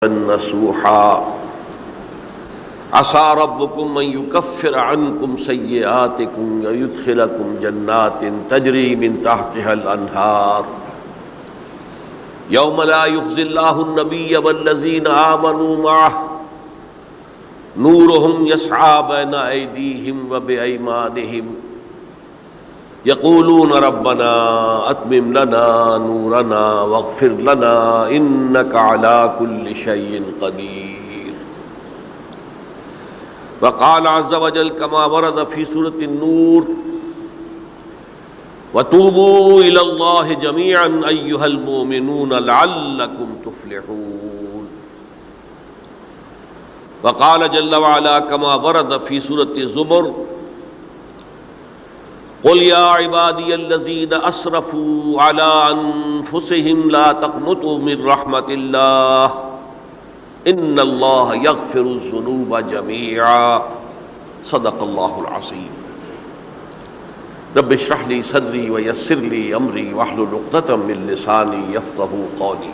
نصوحا عسى ربكم أن يكفر عنكم سيئاتكم ويدخلكم جنات تجري من تحتها الأنهار يوم لا يخزي الله النبي والذين آمنوا معه نورهم يسعى بين أيديهم وبأيمانهم يقولون ربنا أتمم لنا نورنا واغفر لنا إنك على كل شيء قدير. وقال عز وجل كما ورد في سورة النور وتوبوا إلى الله جميعا أيها المؤمنون لعلكم تفلحون. وقال جل وعلا كما ورد في سورة الزمر قل يا عبادي الذين أسرفوا على أنفسهم لا تقنطوا من رحمة الله إن الله يغفر الذنوب جميعا صدق الله العظيم. رب اشرح لي صدري ويسر لي أمري واحلل عقدة من لساني يفقهوا قولي.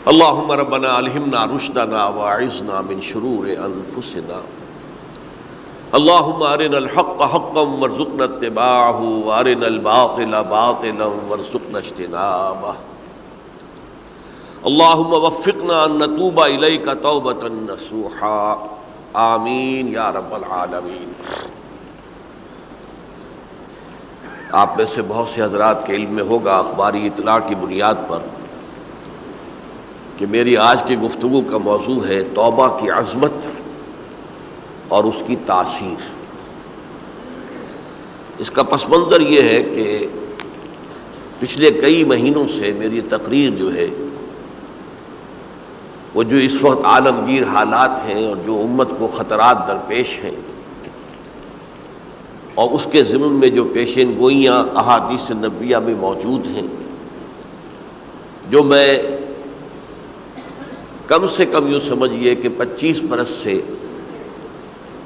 اللهم ربنا ألهمنا رشدنا وأعذنا من شرور أنفسنا. اللهم أرنا الحق حقا وارزقنا اتباعه وأرنا الباطل باطلا وارزقنا اجتنابه. اللهم وفقنا أن نتوب إليك توبة نصوحا آمین یا رب العالمین. آپ میں سے بہت سے حضرات کے علم میں ہوگا اخباری اطلاع کی بنیاد پر کہ میری آج کی گفتگو کا موضوع ہے توبہ کی عظمت اور اس کی تاثیر. اس کا پس منظر یہ ہے کہ پچھلے کئی مہینوں سے میری تقریر جو ہے وہ جو اس وقت عالمگیر حالات ہیں اور جو امت کو خطرات درپیش ہیں اور اس کے ضمن میں جو پیشین گوئیاں احادیث نبویہ میں موجود ہیں، جو میں کم سے کم یوں سمجھیے کہ 25 برس سے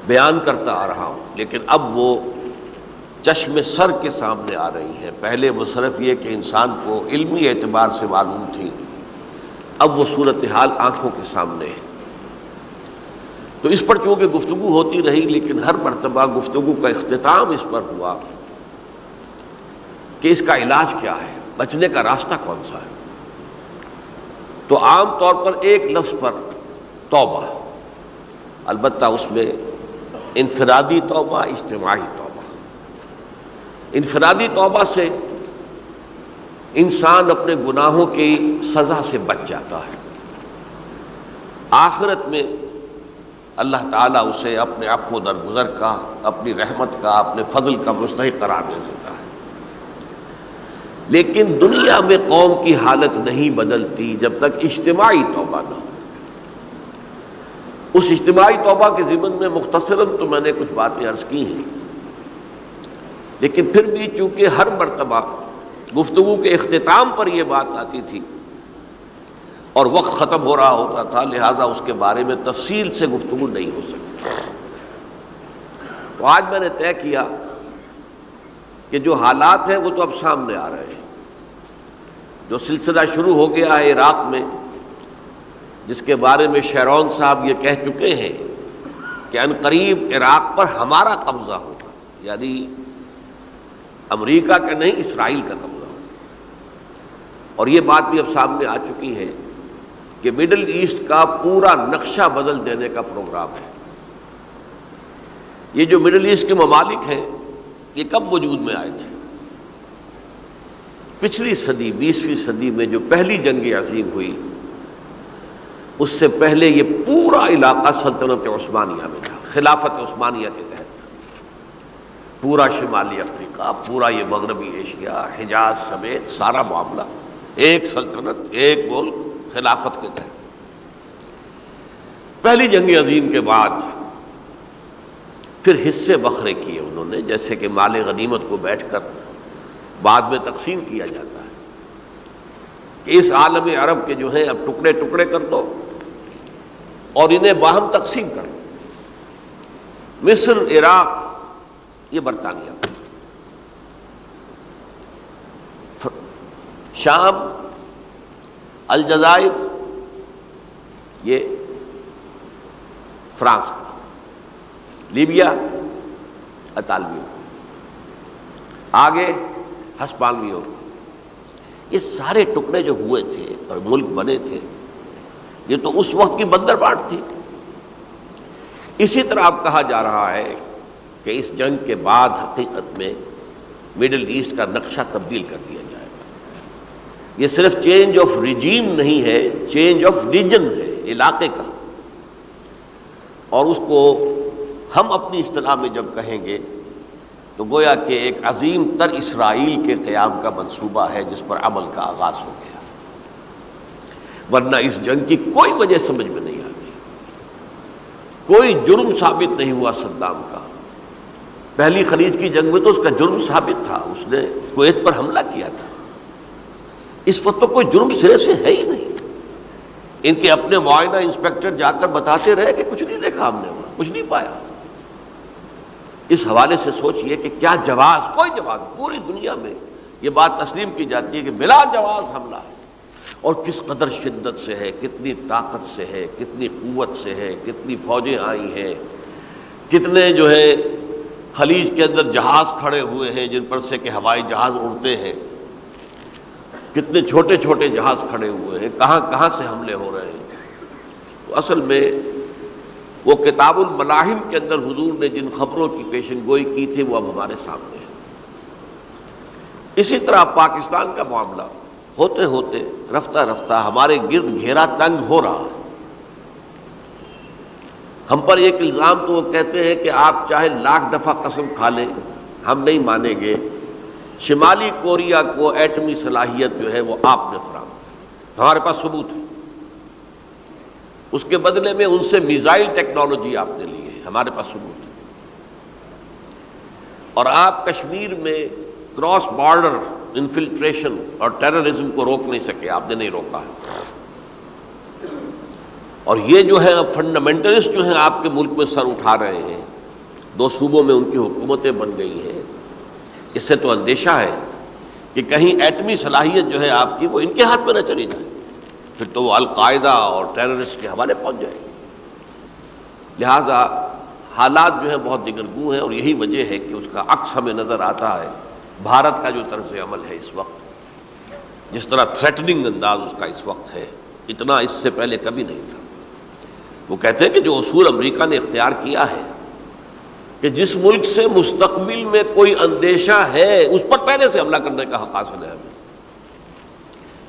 بیان کرتا آ رہا ہوں، لیکن اب وہ چشم سر کے سامنے آ رہی ہیں. پہلے وہ صرف یہ کہ انسان کو علمی اعتبار سے معلوم تھی، اب وہ صورتحال آنکھوں کے سامنے ہے. تو اس پر چونکہ گفتگو ہوتی رہی، لیکن ہر مرتبہ گفتگو کا اختتام اس پر ہوا کہ اس کا علاج کیا ہے، بچنے کا راستہ کون سا ہے. تو عام طور پر ایک لفظ پر توبہ، البتہ اس میں انفرادی توبہ، اجتماعی توبہ. انفرادی توبہ سے انسان اپنے گناہوں کی سزا سے بچ جاتا ہے. آخرت میں اللہ تعالیٰ اسے اپنے عفو درگزر کا، اپنی رحمت کا، اپنے فضل کا مستحق قرار دے دیتا ہے. لیکن دنیا میں قوم کی حالت نہیں بدلتی جب تک اجتماعی توبہ نہ ہو. اس اجتماعی توبہ کے ضمن میں مختصراً تو میں نے کچھ باتیں عرض کی ہیں، لیکن پھر بھی چونکہ ہر مرتبہ گفتگو کے اختتام پر یہ بات آتی تھی اور وقت ختم ہو رہا ہوتا تھا، لہذا اس کے بارے میں تفصیل سے گفتگو نہیں ہو سکتی. تو آج میں نے طے کیا کہ جو حالات ہیں وہ تو اب سامنے آ رہے ہیں. جو سلسلہ شروع ہو گیا ہے عراق میں، جس کے بارے میں شیرون صاحب یہ کہہ چکے ہیں کہ ان قریب عراق پر ہمارا قبضہ ہوگا، یعنی امریکہ کا نہیں، اسرائیل کا قبضہ ہوگا. اور یہ بات بھی اب سامنے آ چکی ہے کہ مڈل ایسٹ کا پورا نقشہ بدل دینے کا پروگرام ہے. یہ جو مڈل ایسٹ کے ممالک ہیں یہ کب وجود میں آئے تھے؟ پچھلی صدی، 20ویں صدی میں جو پہلی جنگ عظیم ہوئی، اس سے پہلے یہ پورا علاقہ سلطنت عثمانیہ میں تھا، خلافت عثمانیہ کے تحت. پورا شمالی افریقہ، پورا یہ مغربی ایشیا، حجاز سمیت سارا معاملہ ایک سلطنت، ایک ملک، خلافت کے تحت. پہلی جنگ عظیم کے بعد پھر حصے بکھرے کیے انہوں نے، جیسے کہ مال غنیمت کو بیٹھ کر بعد میں تقسیم کیا جاتا ہے کہ اس عالم عرب کے جو ہیں اب ٹکڑے ٹکڑے کر دو اور انہیں باہم تقسیم کر دو. مصر، عراق یہ برطانیہ، شام، الجزائر یہ فرانس کا، لیبیا اطالویوں کا، آگے ہسپانویوں کا۔ یہ سارے ٹکڑے جو ہوئے تھے اور ملک بنے تھے، یہ تو اس وقت کی بندر بانٹ تھی۔ اسی طرح اب کہا جا رہا ہے کہ اس جنگ کے بعد حقیقت میں مڈل ایسٹ کا نقشہ تبدیل کر دیا جائے گا۔ یہ صرف چینج آف ریجیم نہیں ہے، چینج آف ریجن ہے، علاقے کا۔ اور اس کو ہم اپنی اصطلاح میں جب کہیں گے تو گویا کہ ایک عظیم تر اسرائیل کے قیام کا منصوبہ ہے جس پر عمل کا آغاز ہو گیا، ورنہ اس جنگ کی کوئی وجہ سمجھ میں نہیں آتی۔ کوئی جرم ثابت نہیں ہوا صدام کا۔ پہلی خلیج کی جنگ میں تو اس کا جرم ثابت تھا، اس نے کویت پر حملہ کیا تھا۔ اس وقت تو کوئی جرم سرے سے ہے ہی نہیں۔ ان کے اپنے معائنہ انسپیکٹر جا کر بتاتے رہے کہ کچھ نہیں دیکھا ہم نے، وہاں کچھ نہیں پایا۔ اس حوالے سے سوچئے کہ کیا جواز، کوئی جواز پوری دنیا میں یہ بات تسلیم کی جاتی ہے کہ بلا جواز حملہ ہے، اور کس قدر شدت سے ہے، کتنی طاقت سے ہے، کتنی قوت سے ہے، کتنی فوجیں آئی ہیں، کتنے جو ہے خلیج کے اندر جہاز کھڑے ہوئے ہیں جن پر سے کہ ہوائی جہاز اڑتے ہیں، کتنے چھوٹے چھوٹے جہاز کھڑے ہوئے ہیں، کہاں کہاں سے حملے ہو رہے ہیں۔ تو اصل میں وہ کتاب الملاحم کے اندر حضور نے جن خبروں کی پیشن گوئی کی تھی وہ اب ہمارے سامنے ہے۔ اسی طرح پاکستان کا معاملہ ہوتے ہوتے رفتہ رفتہ ہمارے گرد گھیرا تنگ ہو رہا ہے۔ ہم پر ایک الزام تو وہ کہتے ہیں کہ آپ چاہے لاکھ دفعہ قسم کھا لیں ہم نہیں مانیں گے، شمالی کوریا کو ایٹمی صلاحیت جو ہے وہ آپ نے فراہم کی، ہمارے پاس ثبوت ہے۔ اس کے بدلے میں ان سے میزائل ٹیکنالوجی آپ نے لی ہے، ہمارے پاس ثبوت ہے۔ اور آپ کشمیر میں کراس بارڈر انفلٹریشن اور ٹیررزم کو روک نہیں سکے، آپ نے نہیں روکا ہے۔ اور یہ جو ہے فنڈامنٹلسٹ جو ہیں آپ کے ملک میں سر اٹھا رہے ہیں، 2 صوبوں میں ان کی حکومتیں بن گئی ہیں، اس سے تو اندیشہ ہے کہ کہیں ایٹمی صلاحیت جو ہے آپ کی وہ ان کے ہاتھ میں نہ چلی جائے، پھر تو وہ القاعدہ اور ٹیررسٹ کے حوالے پہنچ جائے گی۔ لہٰذا حالات جو ہیں بہت دگرگوں ہیں، اور یہی وجہ ہے کہ اس کا عکس ہمیں نظر آتا ہے بھارت کا جو طرز عمل ہے اس وقت، جس طرح تھریٹننگ انداز اس کا اس وقت ہے، اتنا اس سے پہلے کبھی نہیں تھا۔ وہ کہتے ہیں کہ جو اصول امریکہ نے اختیار کیا ہے کہ جس ملک سے مستقبل میں کوئی اندیشہ ہے اس پر پہلے سے حملہ کرنے کا حق حاصل ہے ہمیں،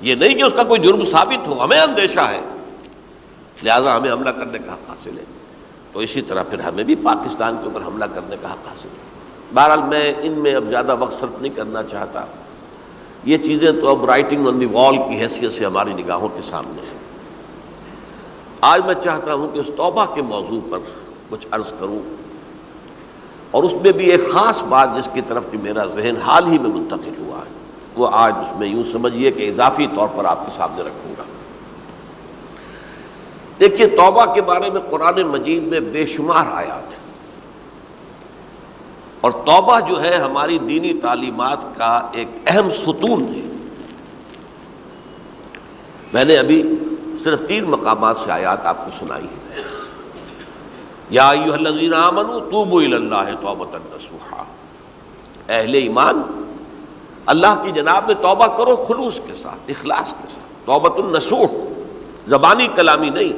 یہ نہیں کہ اس کا کوئی جرم ثابت ہو، ہمیں اندیشہ ہے لہذا ہمیں حملہ کرنے کا حق حاصل ہے، تو اسی طرح پھر ہمیں بھی پاکستان کے اوپر حملہ کرنے کا حق حاصل ہے۔ بہرحال میں ان میں اب زیادہ وقت صرف نہیں کرنا چاہتا، یہ چیزیں تو اب رائٹنگ آن دی وال کی حیثیت سے ہماری نگاہوں کے سامنے ہیں۔ آج میں چاہتا ہوں کہ اس توبہ کے موضوع پر کچھ عرض کروں، اور اس میں بھی ایک خاص بات جس کی طرف کہ میرا ذہن حال ہی میں منتقل ہوا ہے، وہ آج اس میں یوں سمجھیے کہ اضافی طور پر آپ کے سامنے رکھوں گا۔ دیکھیے، توبہ کے بارے میں قرآن مجید میں بے شمار آیات ہیں، اور توبہ جو ہے ہماری دینی تعلیمات کا ایک اہم ستون ہے۔ میں نے ابھی صرف 3 مقامات سے آیات آپ کو سنائی ہے۔ یا ایھا الذین آمنوا توبوا الی اللہ توبۃ نصوحا، اہل ایمان اللہ کی جناب میں توبہ کرو خلوص کے ساتھ، اخلاص کے ساتھ۔ توبۃ النصوح، زبانی کلامی نہیں،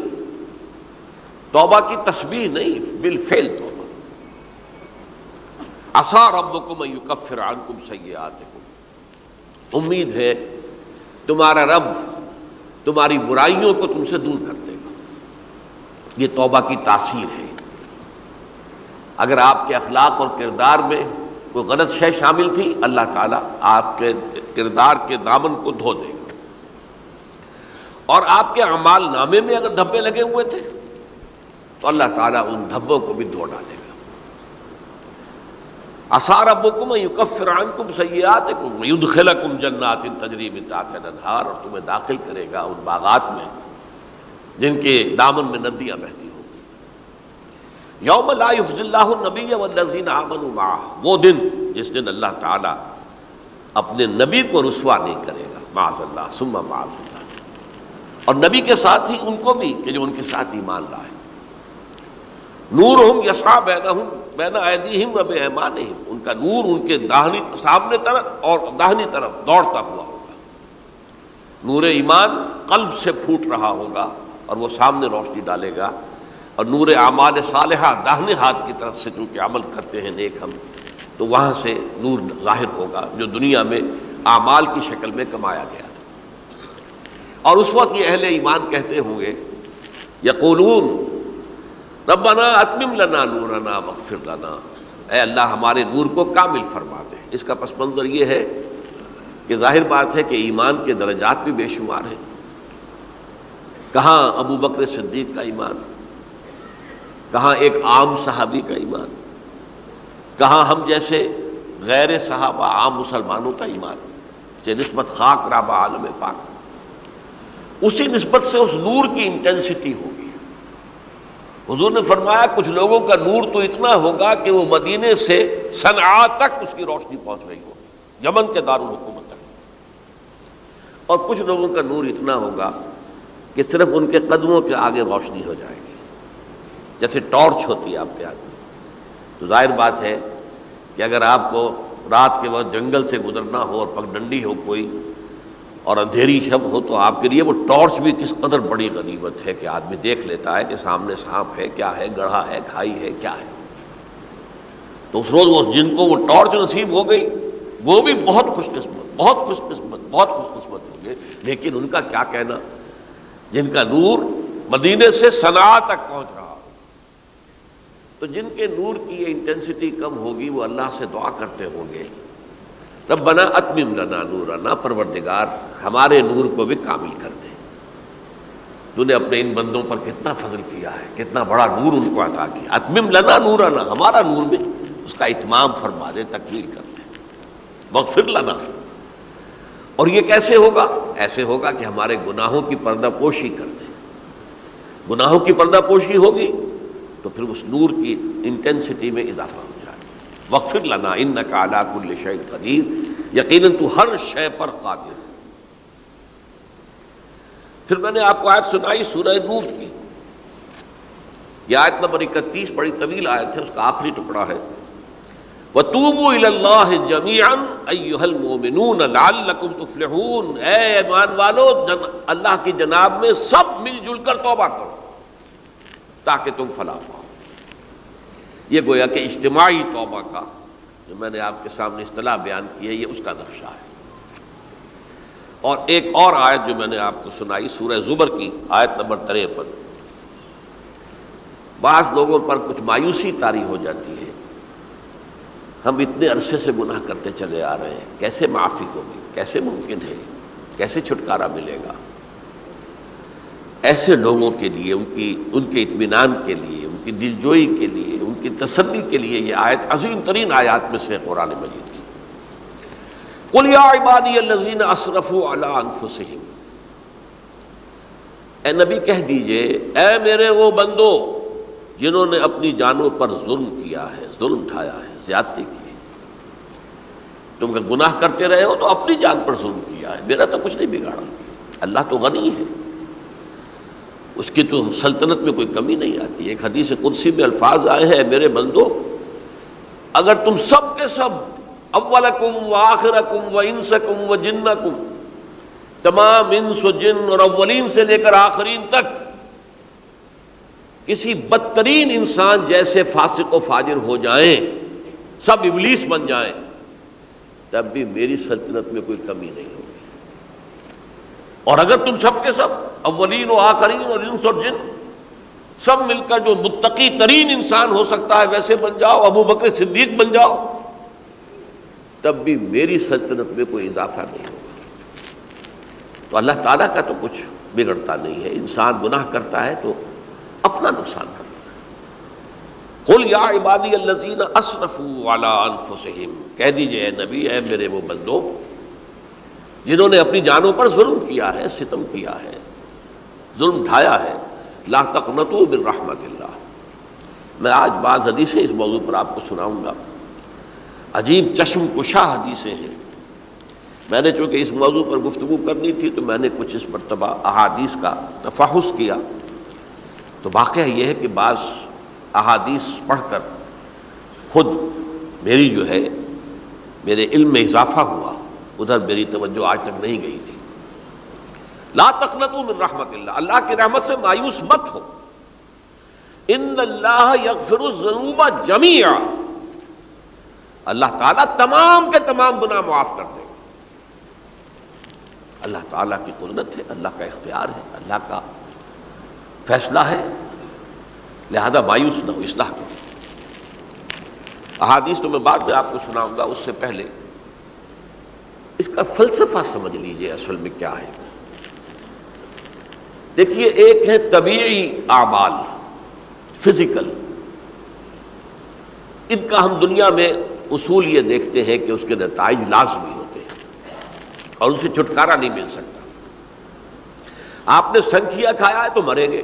توبہ کی تسبیح نہیں، بالفعل توبہ۔ عسیٰ ربکم ان یکفر عنکم سیئاتکم، امید ہے تمہارا رب تمہاری برائیوں کو تم سے دور کر دے گا۔ یہ توبہ کی تاثیر ہے۔ اگر آپ کے اخلاق اور کردار میں کوئی غلط شے شامل تھی، اللہ تعالیٰ آپ کے کردار کے دامن کو دھو دے گا، اور آپ کے اعمال نامے میں اگر دھبے لگے ہوئے تھے تو اللہ تعالیٰ ان دھبوں کو بھی دھو ڈالے گا۔ عسیٰ ربکم ان یکفر عنکم سیئاتکم ویدخلکم جنات تجری من تحتہا الانہار، اور تمہیں داخل کرے گا ان باغات میں جن کے دامن میں ندیاں بہتی ہوں گی۔ یوم لا یخزی اللہ النبی والذین آمنوا معہ، وہ دن جس دن اللہ تعالیٰ اپنے نبی کو رسوا نہیں کرے گا، معاذ اللہ ثم معاذ اللہ، اور نبی کے ساتھ ہی ان کو بھی کہ جو ان کے ساتھ ایمان لائے۔ نورہم یسعی بینہم بین ایدیہم و بایمانہم، ان کا نور ان کے سامنے طرف اور داہنی طرف دوڑتا ہوا ہوگا۔ نور ایمان قلب سے پھوٹ رہا ہوگا اور وہ سامنے روشنی ڈالے گا، اور نور اعمال صالحہ داہنے ہاتھ کی طرف سے چونکہ عمل کرتے ہیں نیک ہم، تو وہاں سے نور ظاہر ہوگا جو دنیا میں اعمال کی شکل میں کمایا گیا تھا۔ اور اس وقت یہ اہل ایمان کہتے ہوں گے، یقولون ربنا اتمم لنا نورنا واغفر لنا، اے اللہ ہمارے نور کو کامل فرما دے۔ اس کا پس منظر یہ ہے کہ ظاہر بات ہے کہ ایمان کے درجات بھی بے شمار ہیں۔ کہاں ابو بکر صدیق کا ایمان، کہاں ایک عام صحابی کا ایمان، کہاں ہم جیسے غیر صحابہ عام مسلمانوں کا ایمان، کہ نسبت خاک رابع عالم پاک، اسی نسبت سے اس نور کی انٹینسٹی ہوگی۔ حضور نے فرمایا کچھ لوگوں کا نور تو اتنا ہوگا کہ وہ مدینے سے صنعاء تک اس کی روشنی پہنچ رہی ہوگی، یمن کے دارالحکومت تک، اور کچھ لوگوں کا نور اتنا ہوگا کہ صرف ان کے قدموں کے آگے روشنی ہو جائے گی، جیسے ٹارچ ہوتی ہے آپ کے آگے۔ تو ظاہر بات ہے کہ اگر آپ کو رات کے وقت جنگل سے گزرنا ہو اور پگڈنڈی ہو کوئی اور اندھیری شب ہو، تو آپ کے لیے وہ ٹارچ بھی کس قدر بڑی غنیمت ہے کہ آدمی دیکھ لیتا ہے کہ سامنے سانپ ہے، کیا ہے، گڑھا ہے، کھائی ہے، کیا ہے۔ تو اس روز جن کو وہ ٹارچ نصیب ہو گئی وہ بھی بہت خوش قسمت، بہت خوش قسمت، بہت خوش قسمت ہوں گے۔ لیکن ان کا کیا کہنا جن کا نور مدینے سے صنعاء تک پہنچ رہا ہو۔ تو جن کے نور کی یہ انٹینسٹی کم ہوگی وہ اللہ سے دعا کرتے ہوں گے، ربنا اتمم لنا نورنا، پروردگار ہمارے نور کو بھی کامل کر دے۔ تو نے اپنے ان بندوں پر کتنا فضل کیا ہے، کتنا بڑا نور ان کو عطا کیا۔ اتمم لنا نورنا، ہمارا نور بھی اس کا اتمام فرما دے، تکمیل کر دے۔ واغفر لنا، اور یہ کیسے ہوگا؟ ایسے ہوگا کہ ہمارے گناہوں کی پردہ پوشی کر دے۔ گناہوں کی پردہ پوشی ہوگی تو پھر اس نور کی انٹینسٹی میں اضافہ ہو جائے۔ واغفر لنا انک علی کل شیء قدیر، یقیناً تو ہر شے پر قادر ہے۔ پھر میں نے آپ کو آیت سنائی سورہ نور کی، یہ آیت نمبر 31 بڑی طویل آیت ہے، اس کا آخری ٹکڑا ہے، وَتُوبُوا إِلَى اللَّهِ جَمِيعًا أَيُّهَا الْمُؤْمِنُونَ لَعَلَّكُمْ تُفْلِحُونَ، اے ایمان والو اللہ کی جناب میں سب مل جل کر توبہ کرو تاکہ تم فلاح پاؤ۔ یہ گویا کہ اجتماعی توبہ کا جو میں نے آپ کے سامنے اصطلاح بیان کی ہے، یہ اس کا نقشہ ہے۔ اور ایک اور آیت جو میں نے آپ کو سنائی سورہ زمر کی آیت نمبر 53، بعض لوگوں پر کچھ مایوسی طاری ہو جاتی ہے، ہم اتنے عرصے سے گناہ کرتے چلے آ رہے ہیں، کیسے معافی ہوگی، کیسے ممکن ہے، کیسے چھٹکارا ملے گا؟ ایسے لوگوں کے لیے ان کے اطمینان کے لیے، ان کی دلجوئی کے لیے، ان کی تسلی کے لیے یہ آیت عظیم ترین آیات میں سے قرآن مجید کی۔ قل یا عبادی الذین اسرفوا علی انفسہم، اے نبی کہہ دیجئے اے میرے وہ بندو جنہوں نے اپنی جانوں پر ظلم کیا ہے، ظلم اٹھایا ہے، زیادتی کی ہے۔ تم اگر گناہ کرتے رہے ہو تو اپنی جان پر ظلم کیا ہے، میرا تو کچھ نہیں بگاڑا، اللہ تو غنی ہے، اس کی تو سلطنت میں کوئی کمی نہیں آتی۔ ایک حدیث قدسی میں الفاظ آئے ہیں، میرے بندو اگر تم سب کے سب، اولکم و آخرکم و انسکم و جنکم، تمام انس و جن اور اولین سے لے کر آخرین تک کسی بدترین انسان جیسے فاسق و فاجر ہو جائیں، سب ابلیس بن جائیں، تب بھی میری سلطنت میں کوئی کمی نہیں ہوگی۔ اور اگر تم سب کے سب اولین و آخرین اور انس اور جن سب مل کر جو متقی ترین انسان ہو سکتا ہے ویسے بن جاؤ، ابو بکر صدیق بن جاؤ، تب بھی میری سلطنت میں کوئی اضافہ نہیں ہوگا۔ تو اللہ تعالیٰ کا تو کچھ بگڑتا نہیں ہے، انسان گناہ کرتا ہے تو اپنا نقصان کرتا ہے۔ قل یا عبادی الذین اسرفوا علی انفسہم، کہہ دیجئے اے نبی، اے میرے وہ بندو جنہوں نے اپنی جانوں پر ظلم کیا ہے، ستم کیا ہے، ظلم ڈھایا ہے، لا تقنطوا من رحمت اللہ۔ میں آج بعض حدیثیں اس موضوع پر آپ کو سناؤں گا، عجیب چشم کشا حدیثیں ہیں، میں نے چونکہ اس موضوع پر گفتگو کرنی تھی تو میں نے کچھ اس مرتبہ احادیث کا تفحص کیا، تو واقعہ یہ ہے کہ بعض احادیث پڑھ کر خود میری جو ہے میرے علم میں اضافہ ہوا، ادھر میری توجہ آج تک نہیں گئی تھی۔ لا تقنطوا من رحمت اللہ، اللہ کی رحمت سے مایوس مت ہو۔ ان اللہ یغفر الذنوب جميعا، اللہ تعالیٰ تمام کے تمام گناہ معاف کر دے گا۔ اللہ تعالیٰ کی قدرت ہے، اللہ کا اختیار ہے، اللہ کا فیصلہ ہے، لہذا مایوس نہ ہو، اصلاح کرو۔ احادیث تو میں بعد میں آپ کو سناؤں گا، اس سے پہلے اس کا فلسفہ سمجھ لیجئے اصل میں کیا ہے۔ دیکھیے، ایک ہے طبیعی اعمال، فزیکل، ان کا ہم دنیا میں اصول یہ دیکھتے ہیں کہ اس کے نتائج لازمی ہوتے ہیں اور ان سے چھٹکارا نہیں مل سکتا۔ آپ نے سنکھیا کھایا ہے تو مریں گے،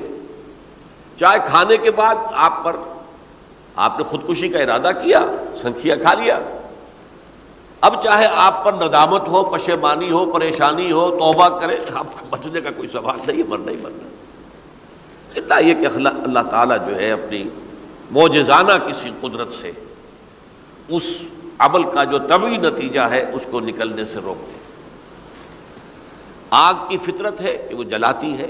چائے کھانے کے بعد آپ نے خودکشی کا ارادہ کیا، سنکھیا کھا لیا، اب چاہے آپ پر ندامت ہو، پشیمانی ہو، پریشانی ہو، توبہ کرے، آپ کو بچنے کا کوئی سوال نہیں، مرنا ہی مرنا۔ اتنا یہ کہ اللہ تعالیٰ جو ہے اپنی معجزانہ کسی قدرت سے اس عمل کا جو طبعی نتیجہ ہے اس کو نکلنے سے روک دے۔ آگ کی فطرت ہے کہ وہ جلاتی ہے،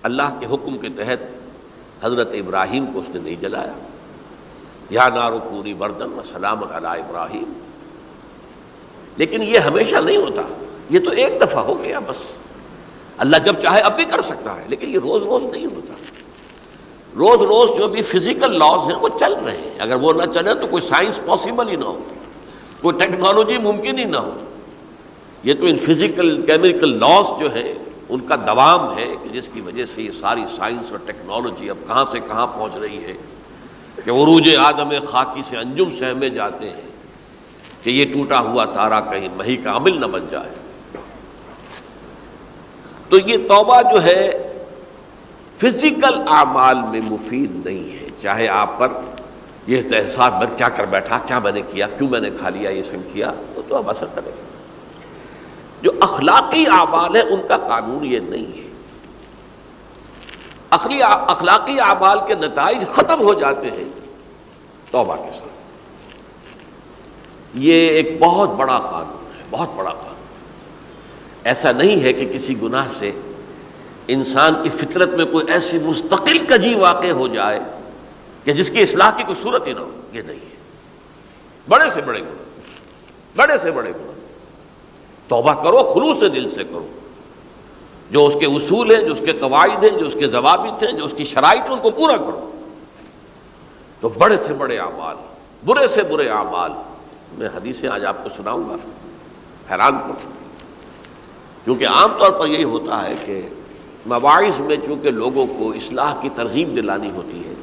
اللہ کے حکم کے تحت حضرت ابراہیم کو اس نے نہیں جلایا، یا نار کونی بردن وسلام علی ابراہیم۔ لیکن یہ ہمیشہ نہیں ہوتا، یہ تو ایک دفعہ ہو گیا بس۔ اللہ جب چاہے اب بھی کر سکتا ہے، لیکن یہ روز روز نہیں ہوتا۔ روز روز جو بھی فزیکل لاز ہیں وہ چل رہے ہیں، اگر وہ نہ چلے تو کوئی سائنس پاسبل ہی نہ ہو، کوئی ٹیکنالوجی ممکن ہی نہ ہو۔ یہ تو ان فزیکل کیمیکل لاز جو ہیں ان کا دوام ہے کہ جس کی وجہ سے یہ ساری سائنس اور ٹیکنالوجی اب کہاں سے کہاں پہنچ رہی ہے کہ عروج آدم خاکی سے انجم سہمے جاتے ہیں کہ یہ ٹوٹا ہوا تارا کہیں مہی کا عامل نہ بن جائے۔ تو یہ توبہ جو ہے فزیکل اعمال میں مفید نہیں ہے، چاہے آپ پر یہ احساس میں کیا کر بیٹھا، کیا میں نے کیا، کیوں میں نے کھا لیا یہ سنکھیا، تو اب اثر کرے گا۔ جو اخلاقی اعمال ہیں ان کا قانون یہ نہیں ہے۔ اخلاقی اعمال کے نتائج ختم ہو جاتے ہیں توبہ کے ساتھ۔ یہ ایک بہت بڑا قانون ہے، بہت بڑا قانون۔ ایسا نہیں ہے کہ کسی گناہ سے انسان کی فطرت میں کوئی ایسی مستقل کجی واقع ہو جائے کہ جس کی اصلاح کی کوئی صورت ہی نہ ہو، یہ نہیں ہے۔ بڑے سے بڑے گناہ، بڑے سے بڑے گناہ توبہ کرو، خلوص سے دل سے کرو، جو اس کے اصول ہیں، جو اس کے قواعد ہیں، جو اس کے ضوابط ہیں، جو اس کی شرائط ہیں، ان کو پورا کرو۔ تو بڑے سے بڑے اعمال، برے سے برے اعمال، میں حدیثیں آج آپ کو سناؤں گا، حیران کروں، کیونکہ عام طور پر یہی ہوتا ہے کہ مواعظ میں چونکہ لوگوں کو اصلاح کی ترغیب دلانی ہوتی ہے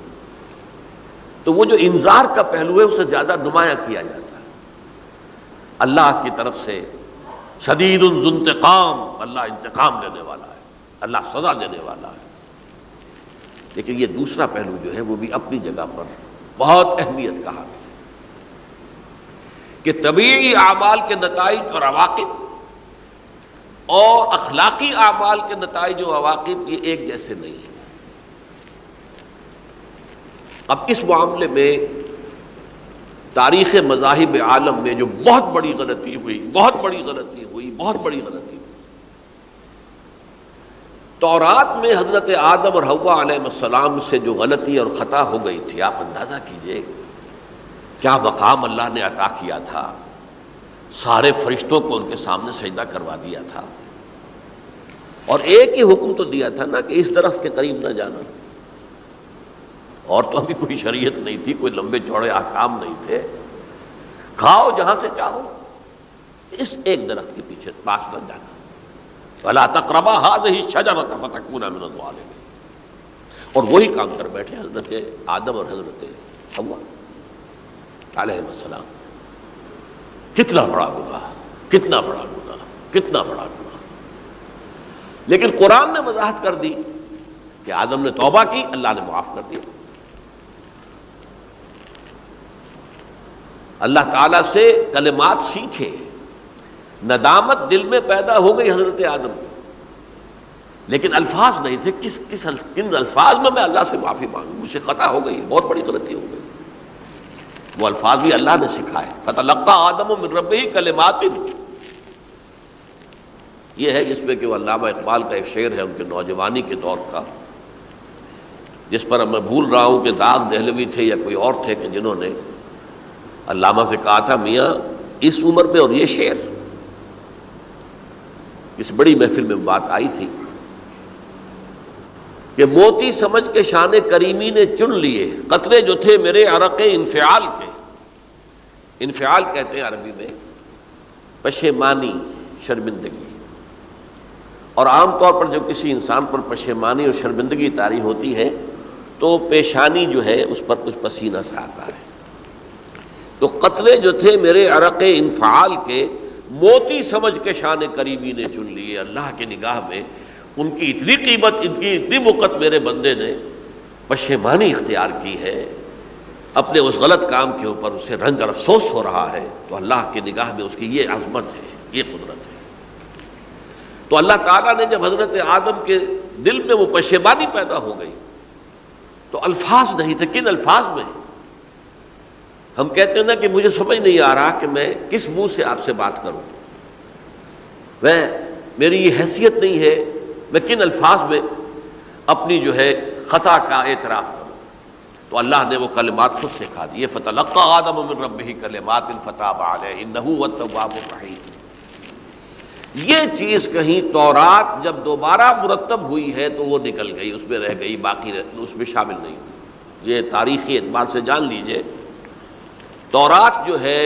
تو وہ جو انذار کا پہلو ہے اسے زیادہ نمایاں کیا جاتا ہے۔ اللہ کی طرف سے شدید ذو انتقام، اللہ انتقام لینے والا ہے، اللہ سزا دینے والا ہے۔ لیکن یہ دوسرا پہلو جو ہے وہ بھی اپنی جگہ پر بہت اہمیت کا حامل ہے کہ طبیعی اعمال کے نتائج اور عواقب اور اخلاقی اعمال کے نتائج و عواقب یہ ایک جیسے نہیں ہیں۔ اب اس معاملے میں تاریخ مذاہب عالم میں جو بہت بڑی غلطی ہوئی، بہت بڑی غلطی ہوئی، بہت بڑی غلطی ہوئی، تورات میں حضرت آدم اور حوا علیہ السلام سے جو غلطی اور خطا ہو گئی تھی، آپ اندازہ کیجئے کیا مقام اللہ نے عطا کیا تھا، سارے فرشتوں کو ان کے سامنے سجدہ کروا دیا تھا، اور ایک ہی حکم تو دیا تھا نا کہ اس درخت کے قریب نہ جانا، اور تو ابھی کوئی شریعت نہیں تھی، کوئی لمبے چوڑے احکام نہیں تھے، کھاؤ جہاں سے چاہو، اس ایک درخت کے پیچھے پاس نہ جانا، وَلَا تَقْرَبَا هَٰذِهِ الشَّجَرَةَ فَتَكُونَا مِنَ الظَّالِمِينَ۔ اور وہی کام کر بیٹھے حضرت آدم اور حضرت حوا علیہ السلام۔ کتنا بڑا گناہ، کتنا بڑا گناہ، کتنا بڑا گناہ۔ لیکن قرآن نے وضاحت کر دی کہ آدم نے توبہ کی، اللہ نے معاف کر دیا۔ اللہ تعالیٰ سے کلمات سیکھے، ندامت دل میں پیدا ہو گئی حضرت آدم کو، لیکن الفاظ نہیں تھے کن الفاظ میں اللہ سے معافی مانگوں، مجھ سے خطا ہو گئی، بہت بڑی غلطی ہو گئی۔ وہ الفاظ بھی اللہ نے سکھائے، فتلقى آدم من ربہ کلمات، یہ ہے جس میں کہ وہ علامہ اقبال کا ایک شعر ہے ان کے نوجوانی کے دور کا، جس پر میں بھول رہا ہوں کہ داغ دہلوی تھے یا کوئی اور تھے کہ جنہوں نے علامہ سے کہا تھا میاں اس عمر میں اور یہ شعر، اس بڑی محفل میں بات آئی تھی کہ موتی سمجھ کے شان کریمی نے چن لیے قطرے جو تھے میرے عرق انفعال کے۔ انفعال کہتے ہیں عربی میں پشیمانی، شرمندگی، اور عام طور پر جب کسی انسان پر پشیمانی اور شرمندگی طاری ہوتی ہے تو پیشانی جو ہے اس پر کچھ پسینہ سا آتا ہے۔ تو قطرے جو تھے میرے عرق انفعال کے موتی سمجھ کے شان کریمی نے چن لیے، اللہ کی نگاہ میں ان کی اتنی قیمت، ان کی اتنی وقت میرے بندے نے پشیمانی اختیار کی ہے اپنے اس غلط کام کے اوپر، اسے رنج اور افسوس ہو رہا ہے، تو اللہ کی نگاہ میں اس کی یہ عظمت ہے، یہ قدرت ہے۔ تو اللہ تعالیٰ نے جب حضرت آدم کے دل میں وہ پشیمانی پیدا ہو گئی تو الفاظ نہیں تھے، کن الفاظ میں؟ ہم کہتے ہیں نا کہ مجھے سمجھ نہیں آ رہا کہ میں کس منہ سے آپ سے بات کروں، میری یہ حیثیت نہیں ہے، میں کن الفاظ میں اپنی جو ہے خطا کا اعتراف کروں۔ تو اللہ نے وہ کلمات خود سکھا دیے، فتلقى آدم من ربہ کلمات فتاب علیہ انہ هو التواب الرحیم۔ یہ چیز کہیں تورات جب دوبارہ مرتب ہوئی ہے تو وہ نکل گئی، اس میں رہ گئی، باقی اس میں شامل نہیں ہوئی۔ یہ تاریخی اعتبار سے جان لیجئے، تورات جو ہے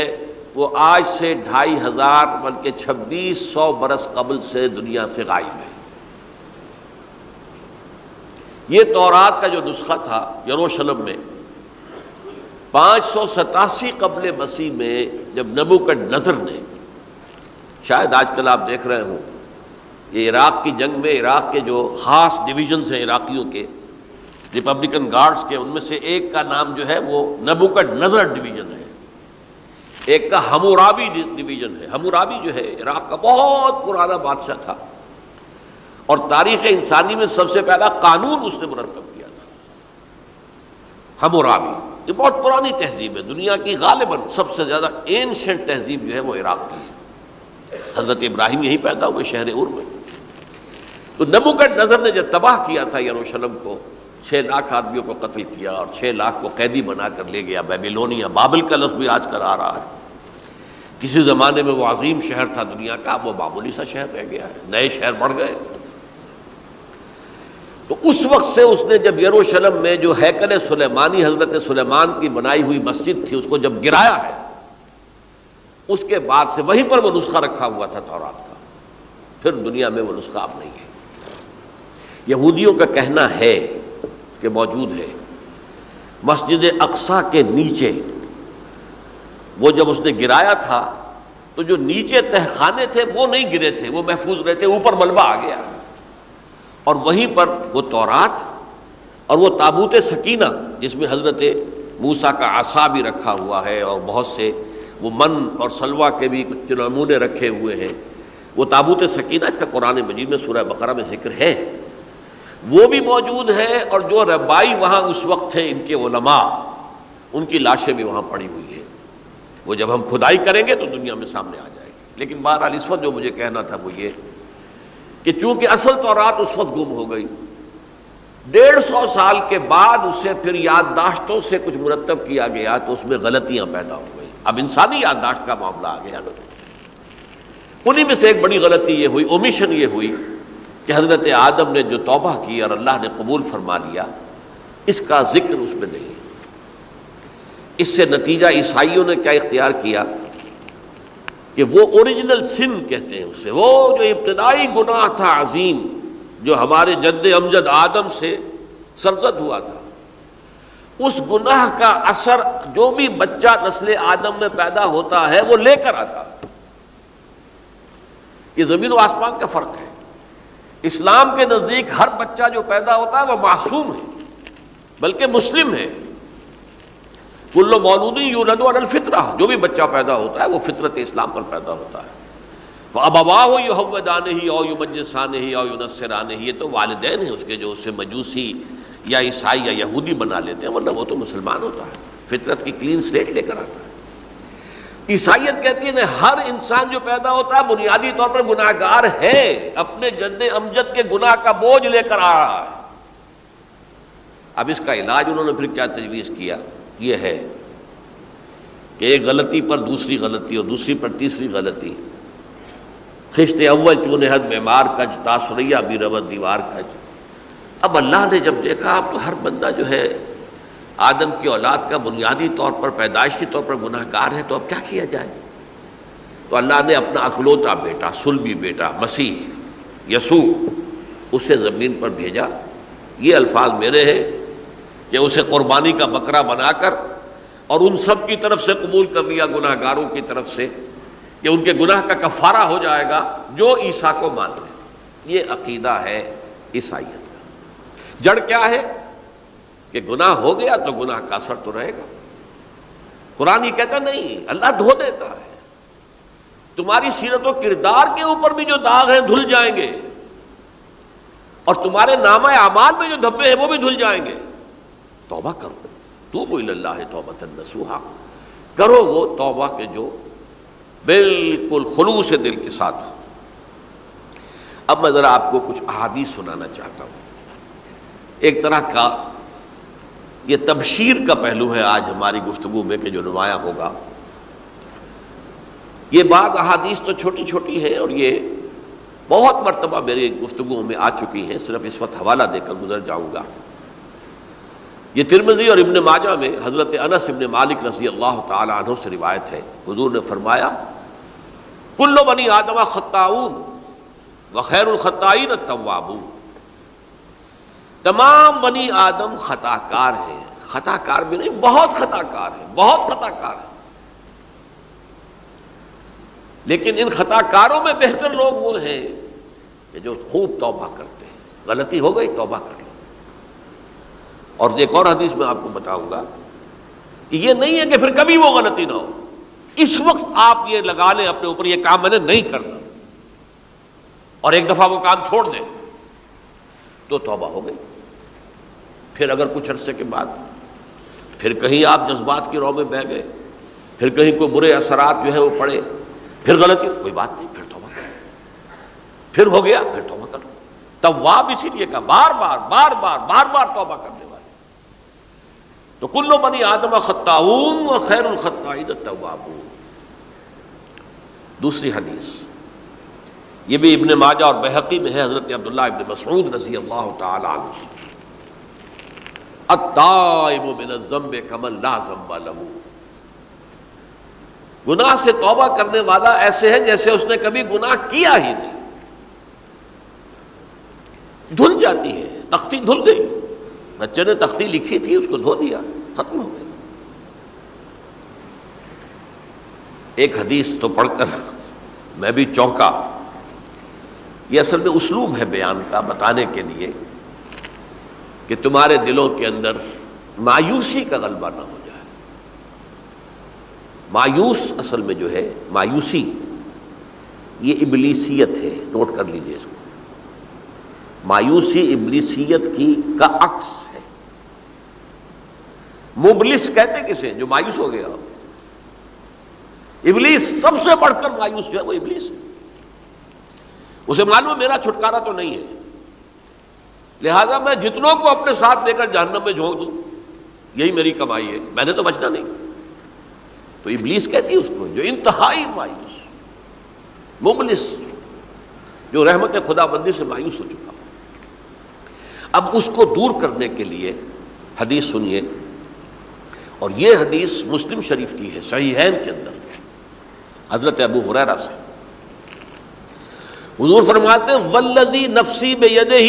وہ آج سے 2500 بلکہ 2600 برس قبل سے دنیا سے غائب ہے۔ یہ تورات کا جو نسخہ تھا یروشلم میں 587 قبل مسیح میں جب نبوکدنضر نے، شاید آج کل آپ دیکھ رہے ہوں یہ عراق کی جنگ میں عراق کے جو خاص ڈویژنز ہیں عراقیوں کے ریپبلکن گارڈز کے، ان میں سے ایک کا نام جو ہے وہ نبوکدنضر ڈویژن ہے، ایک کا حمورابی ڈویژن ہے۔ حمورابی جو ہے عراق کا بہت پرانا بادشاہ تھا اور تاریخ انسانی میں سب سے پہلا قانون اس نے مرتب کیا تھا، حمورابی۔ یہ بہت پرانی تہذیب ہے، دنیا کی غالباً سب سے زیادہ اینشنٹ تہذیب جو ہے وہ عراق کی ہے۔ حضرت ابراہیم یہیں پیدا ہوئے شہر عور میں۔ تو نبوکدنضر نے جب تباہ کیا تھا یروشلم کو، 6 لاکھ آدمیوں کو قتل کیا اور 6 لاکھ کو قیدی بنا کر لے گیا بیبیلونیا، بابل کا لفظ بھی آج کل آ رہا ہے۔ کسی زمانے میں وہ عظیم شہر تھا دنیا کا، اب وہ معمولی سا شہر رہ گیا ہے، نئے شہر بڑھ گئے۔ تو اس وقت سے اس نے جب یروشلم میں جو ہیکل سلیمانی حضرت سلیمان کی بنائی ہوئی مسجد تھی اس کو جب گرایا ہے، اس کے بعد سے وہیں پر وہ نسخہ رکھا ہوا تھا تورات کا، پھر دنیا میں وہ نسخہ اب نہیں ہے۔ یہودیوں کا کہنا ہے کہ موجود ہے مسجد اقصی کے نیچے، وہ جب اس نے گرایا تھا تو جو نیچے تہخانے تھے وہ نہیں گرے تھے، وہ محفوظ رہتے، اوپر ملبہ آ گیا، اور وہیں پر وہ تورات اور وہ تابوت سکینہ جس میں حضرت موسیٰ کا عصا بھی رکھا ہوا ہے اور بہت سے وہ من اور سلوہ کے بھی کچھ نمونے رکھے ہوئے ہیں، وہ تابوت سکینہ اس کا قرآن مجید میں سورہ بقرہ میں ذکر ہے، وہ بھی موجود ہے۔ اور جو ربائی وہاں اس وقت تھے ان کے علماء، ان کی لاشیں بھی وہاں پڑی ہوئی ہیں، وہ جب ہم کھدائی کریں گے تو دنیا میں سامنے آ جائے گی۔ لیکن بہرحال اس وقت جو مجھے کہنا تھا وہ یہ کہ چونکہ اصل تورات اس وقت گم ہو گئی، 150 سال کے بعد اسے پھر یادداشتوں سے کچھ مرتب کیا گیا تو اس میں غلطیاں پیدا ہو گئی، اب انسانی یادداشت کا معاملہ آ گیا۔ انہی میں سے ایک بڑی غلطی یہ ہوئی، اومیشن یہ ہوئی کہ حضرت آدم نے جو توبہ کی اور اللہ نے قبول فرما لیا، اس کا ذکر اس میں نہیں۔ اس سے نتیجہ عیسائیوں نے کیا اختیار کیا کہ وہ اوریجنل سن کہتے ہیں اسے، وہ جو ابتدائی گناہ تھا عظیم جو ہمارے جد امجد آدم سے سرزد ہوا تھا، اس گناہ کا اثر جو بھی بچہ نسل آدم میں پیدا ہوتا ہے وہ لے کر آتا ہے۔ یہ زمین و آسمان کا فرق ہے۔ اسلام کے نزدیک ہر بچہ جو پیدا ہوتا ہے وہ معصوم ہے، بلکہ مسلم ہے۔ کل مولود یولد علی الفطرہ، جو بھی بچہ پیدا ہوتا ہے وہ فطرت اسلام پر پیدا ہوتا ہے۔ فَأَبَوَاهُ يُهَوِّدَانِهِ أَوْ يُمَجِّسَانِهِ أَوْ يُنَصِّرَانِهِ، یہ تو والدین ہیں اس کے جو اسے مجوسی یا عیسائی یا یہودی بنا لیتے ہیں، ورنہ وہ تو مسلمان ہوتا ہے، فطرت کی کلین سلیٹ لے کر آتا ہے۔ عیسائیت کہتی ہے کہ ہر انسان جو پیدا ہوتا ہے بنیادی طور پر گناہ گار ہے، اپنے جد امجد کے گناہ کا بوجھ لے کر آ رہا ہے۔ اب اس کا علاج انہوں نے پھر کیا تجویز کیا، یہ ہے کہ ایک غلطی پر دوسری غلطی اور دوسری پر تیسری غلطی، خشت اول چون حد معمار کج، تاثریہ بھی رود دیوار کج۔ اب اللہ نے جب دیکھا اب تو ہر بندہ جو ہے آدم کی اولاد کا بنیادی طور پر پیدائشی طور پر گناہ گار ہے، تو اب کیا کیا جائے؟ تو اللہ نے اپنا اکلوتا بیٹا، صلبی بیٹا مسیح یسوع اسے زمین پر بھیجا۔ یہ الفاظ میرے ہیں کہ اسے قربانی کا بکرا بنا کر اور ان سب کی طرف سے قبول کر لیا، گناہ گاروں کی طرف سے، کہ ان کے گناہ کا کفارہ ہو جائے گا جو عیسیٰ کو مان لے۔ یہ عقیدہ ہے عیسائیت کا۔ جڑ کیا ہے کہ گناہ ہو گیا تو گناہ کا اثر تو رہے گا۔ قرآن یہ کہتا نہیں، اللہ دھو دیتا ہے، تمہاری سیرت و کردار کے اوپر بھی جو داغ ہیں دھل جائیں گے، اور تمہارے نامہ اعمال میں جو دھبے ہیں وہ بھی دھل جائیں گے۔ توبہ کرو، توبوا الی اللہ توبۃ نصوحا، کرو وہ توبہ کے جو بالکل خلوص دل کے ساتھ ہو۔ اب میں ذرا آپ کو کچھ احادیث سنانا چاہتا ہوں۔ ایک طرح کا یہ تبشیر کا پہلو ہے آج ہماری گفتگو میں کہ جو نمایاں ہوگا۔ یہ بعض احادیث تو چھوٹی چھوٹی ہیں اور یہ بہت مرتبہ میری گفتگو میں آ چکی ہیں، صرف اس وقت حوالہ دے کر گزر جاؤں گا۔ یہ ترمذی اور ابن ماجہ میں حضرت انس ابن مالک رضی اللہ تعالی عنہ سے روایت ہے، حضور نے فرمایا کل بنی آدم خطاؤون وخیر الخطائین التوابون، تمام بنی آدم خطا کار ہیں، خطا کار بھی نہیں، بہت خطا کار ہیں، بہت خطا کار ہیں، لیکن ان خطا کاروں میں بہتر لوگ وہ ہیں کہ جو خوب توبہ کرتے ہیں۔ غلطی ہو گئی توبہ کر لو۔ اور ایک اور حدیث میں آپ کو بتاؤں گا کہ یہ نہیں ہے کہ پھر کبھی وہ غلطی نہ ہو، اس وقت آپ یہ لگا لیں اپنے اوپر یہ کام میں نے نہیں کرنا، اور ایک دفعہ وہ کام چھوڑ دیں تو توبہ ہو گئی۔ پھر اگر کچھ عرصے کے بعد پھر کہیں آپ جذبات کی رو میں بہہ گئے، پھر کہیں کوئی برے اثرات جو ہے وہ پڑے، پھر غلطی، کوئی بات نہیں، پھر توبہ کرو، پھر ہو گیا پھر توبہ کرو۔ تواب اسی لیے کہا بار بار بار بار بار بار توبہ کرنے والے۔ تو کل بنی آدم خطاؤون وخیر الخطائین التوابون۔ دوسری حدیث یہ بھی ابن ماجہ اور بہقی میں ہے، حضرت عبداللہ ابن مسعود رضی اللہ تعالی عنہ، التائب من الذنب کمن لا ذنب له، گناہ سے توبہ کرنے والا ایسے ہے جیسے اس نے کبھی گناہ کیا ہی نہیں۔ دھل جاتی ہے، تختی دھل گئی، بچے نے تختی لکھی تھی اس کو دھو دیا، ختم ہو گئی۔ ایک حدیث تو پڑھ کر میں بھی چونکا، یہ اصل میں اسلوب ہے بیان کا، بتانے کے لیے کہ تمہارے دلوں کے اندر مایوسی کا غلبہ نہ ہو جائے۔ مایوس اصل میں جو ہے مایوسی یہ ابلیسیت ہے، نوٹ کر لیجئے اس کو۔ مایوسی ابلیسیت کی کا عکس ہے۔ مبلس کہتے کسے؟ جو مایوس ہو گیا۔ ابلیس سب سے بڑھ کر مایوس جو ہے وہ ابلیس ہے، اسے معلوم ہے میرا چھٹکارا تو نہیں ہے، لہذا میں جتنوں کو اپنے ساتھ لے کر جہنم میں جھونک دوں یہی میری کمائی ہے، میں نے تو بچنا نہیں۔ تو ابلیس کہتی ہے اس کو جو انتہائی مایوس، مبلس، جو رحمت خدا بندی سے مایوس ہو چکا۔ اب اس کو دور کرنے کے لیے حدیث سنیے، اور یہ حدیث مسلم شریف کی ہے، صحیحین کے اندر، حضرت ابو ہریرہ سے۔ حضور فرماتے ہیں والذی نفسی بیدہ،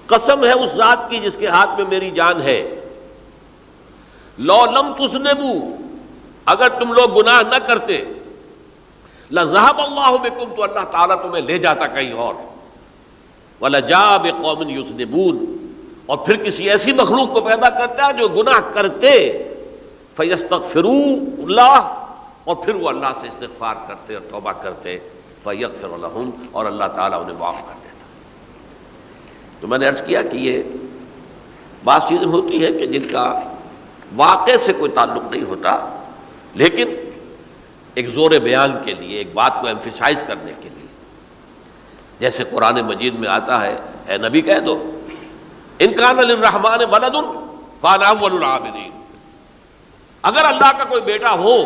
قسم ہے اس ذات کی جس کے ہاتھ میں میری جان ہے، لو لم تذنبوا، اگر تم لوگ گناہ نہ کرتے، لذهب اللہ بکم، تو اللہ تعالیٰ تمہیں لے جاتا کہیں اور، وَلَجَاءَ بِقَوْمٍ يُذْنِبُونَ، اور پھر کسی ایسی مخلوق کو پیدا کرتا ہے جو گناہ کرتے، فَيَسْتَغْفِرُوا اللہ، اور پھر وہ اللہ سے استغفار کرتے اور توبہ کرتے فَيَغْفِرُ لَهُمْ، اور اللہ تعالیٰ انہیں معاف کر دیتا۔ تو میں نے عرض کیا کہ یہ بعض چیزیں ہوتی ہیں کہ جن کا واقع سے کوئی تعلق نہیں ہوتا، لیکن ایک زور بیان کے لیے، ایک بات کو ایمفیسائز کرنے کے لیے، جیسے قرآن مجید میں آتا ہے، اے نبی کہہ دو ان کان للرحمن ولد فانا اول العابدین، اگر اللہ کا کوئی بیٹا ہو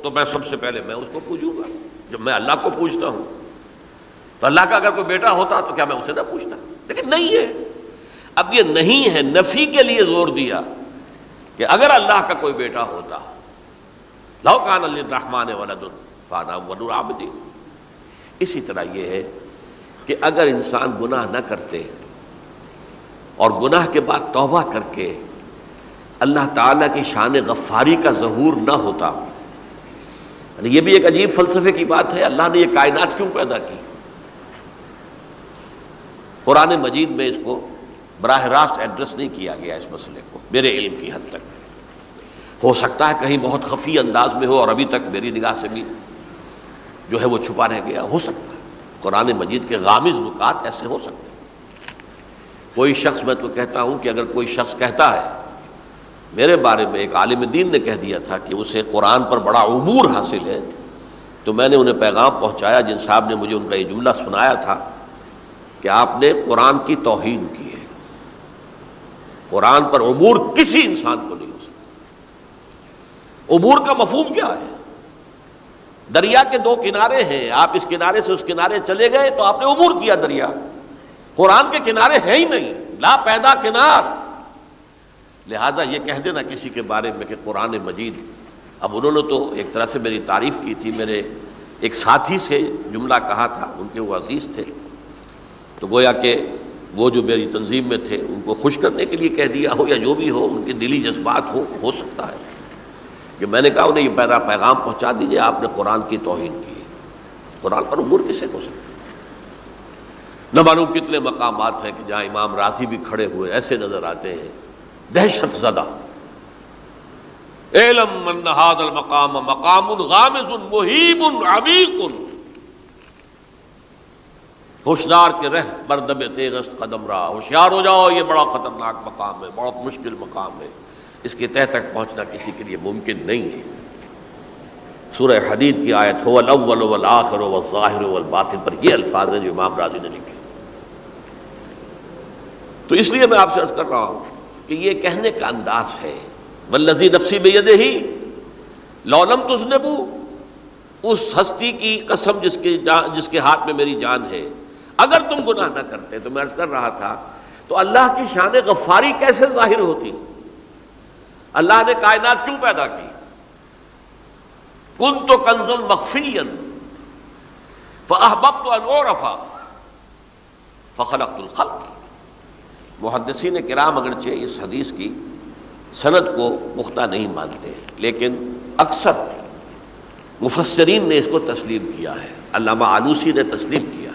تو میں سب سے پہلے میں اس کو پوجوں گا۔ جب میں اللہ کو پوجتا ہوں تو اللہ کا اگر کوئی بیٹا ہوتا تو کیا میں اسے نہ پوچھتا؟ لیکن نہیں ہے۔ اب یہ نہیں ہے، نفی کے لیے زور دیا کہ اگر اللہ کا کوئی بیٹا ہوتا، لو کان للرحمن ولد فانا اول العابدین۔ اسی طرح یہ ہے کہ اگر انسان گناہ نہ کرتے اور گناہ کے بعد توبہ کر کے اللہ تعالیٰ کی شان غفاری کا ظہور نہ ہوتا، یعنی یہ بھی ایک عجیب فلسفے کی بات ہے، اللہ نے یہ کائنات کیوں پیدا کی؟ قرآن مجید میں اس کو براہ راست ایڈریس نہیں کیا گیا اس مسئلے کو، میرے علم کی حد تک۔ ہو سکتا ہے کہیں بہت خفی انداز میں ہو اور ابھی تک میری نگاہ سے بھی جو ہے وہ چھپا رہ گیا، ہو سکتا ہے قرآن مجید کے غامض نکات ایسے ہو سکتے ہیں۔ کوئی شخص، میں تو کہتا ہوں کہ اگر کوئی شخص کہتا ہے، میرے بارے میں ایک عالم دین نے کہہ دیا تھا کہ اسے قرآن پر بڑا عبور حاصل ہے، تو میں نے انہیں پیغام پہنچایا، جن صاحب نے مجھے ان کا یہ جملہ سنایا تھا کہ آپ نے قرآن کی توہین کی ہے، قرآن پر عبور کسی انسان کو نہیں ہو سکتا۔ عبور کا مفہوم کیا ہے؟ دریا کے دو کنارے ہیں، آپ اس کنارے سے اس کنارے چلے گئے تو آپ نے عبور کیا دریا۔ قرآن کے کنارے ہیں ہی نہیں، لا پیدا کنار۔ لہذا یہ کہہ دینا کسی کے بارے میں کہ قرآن مجید، اب انہوں نے تو ایک طرح سے میری تعریف کی تھی، میرے ایک ساتھی سے جملہ کہا تھا، ان کے وہ عزیز تھے، تو گویا کہ وہ جو میری تنظیم میں تھے ان کو خوش کرنے کے لیے کہہ دیا ہو یا جو بھی ہو، ان کے دلی جذبات ہو سکتا ہے کہ میں نے کہا انہیں یہ میرا پیغام پہنچا دیجیے، آپ نے قرآن کی توہین کی ہے۔ قرآن پر عبور کسے ہو سکتا ہے؟ نہ معلوم کتنے مقامات ہیں کہ جہاں امام راضی بھی کھڑے ہوئے ایسے نظر آتے ہیں، دہشت زدہ، اعلم ان ھذا المقام مقام غامض مہیب عمیق، ہوشیار کے رہ بردم تیغست قدم را، ہوشیار ہو جاؤ، یہ بڑا خطرناک مقام ہے، بہت مشکل مقام ہے، اس کے تہ تک پہنچنا کسی کے لیے ممکن نہیں ہے۔ سورہ حدید کی آیت هو الاول والآخر والظاہر والباطن پر یہ الفاظ ہیں جو امام راضی نے لکھے۔ تو اس لیے میں آپ سے عرض کر رہا ہوں کہ یہ کہنے کا انداز ہے، والذی نفسی بیدہ لو لم تذنبوا، اس ہستی کی قسم جس کے ہاتھ میں میری جان ہے، اگر تم گناہ نہ کرتے، تو میں عرض کر رہا تھا تو اللہ کی شان غفاری کیسے ظاہر ہوتی؟ اللہ نے کائنات کیوں پیدا کی؟ کنت کنزا مخفیا فاحببت ان اعرف فخلقت الخلق۔ محدثین کرام اگرچہ اس حدیث کی سند کو پختہ نہیں مانتے، لیکن اکثر مفسرین نے اس کو تسلیم کیا ہے۔ علامہ آلوسی نے تسلیم کیا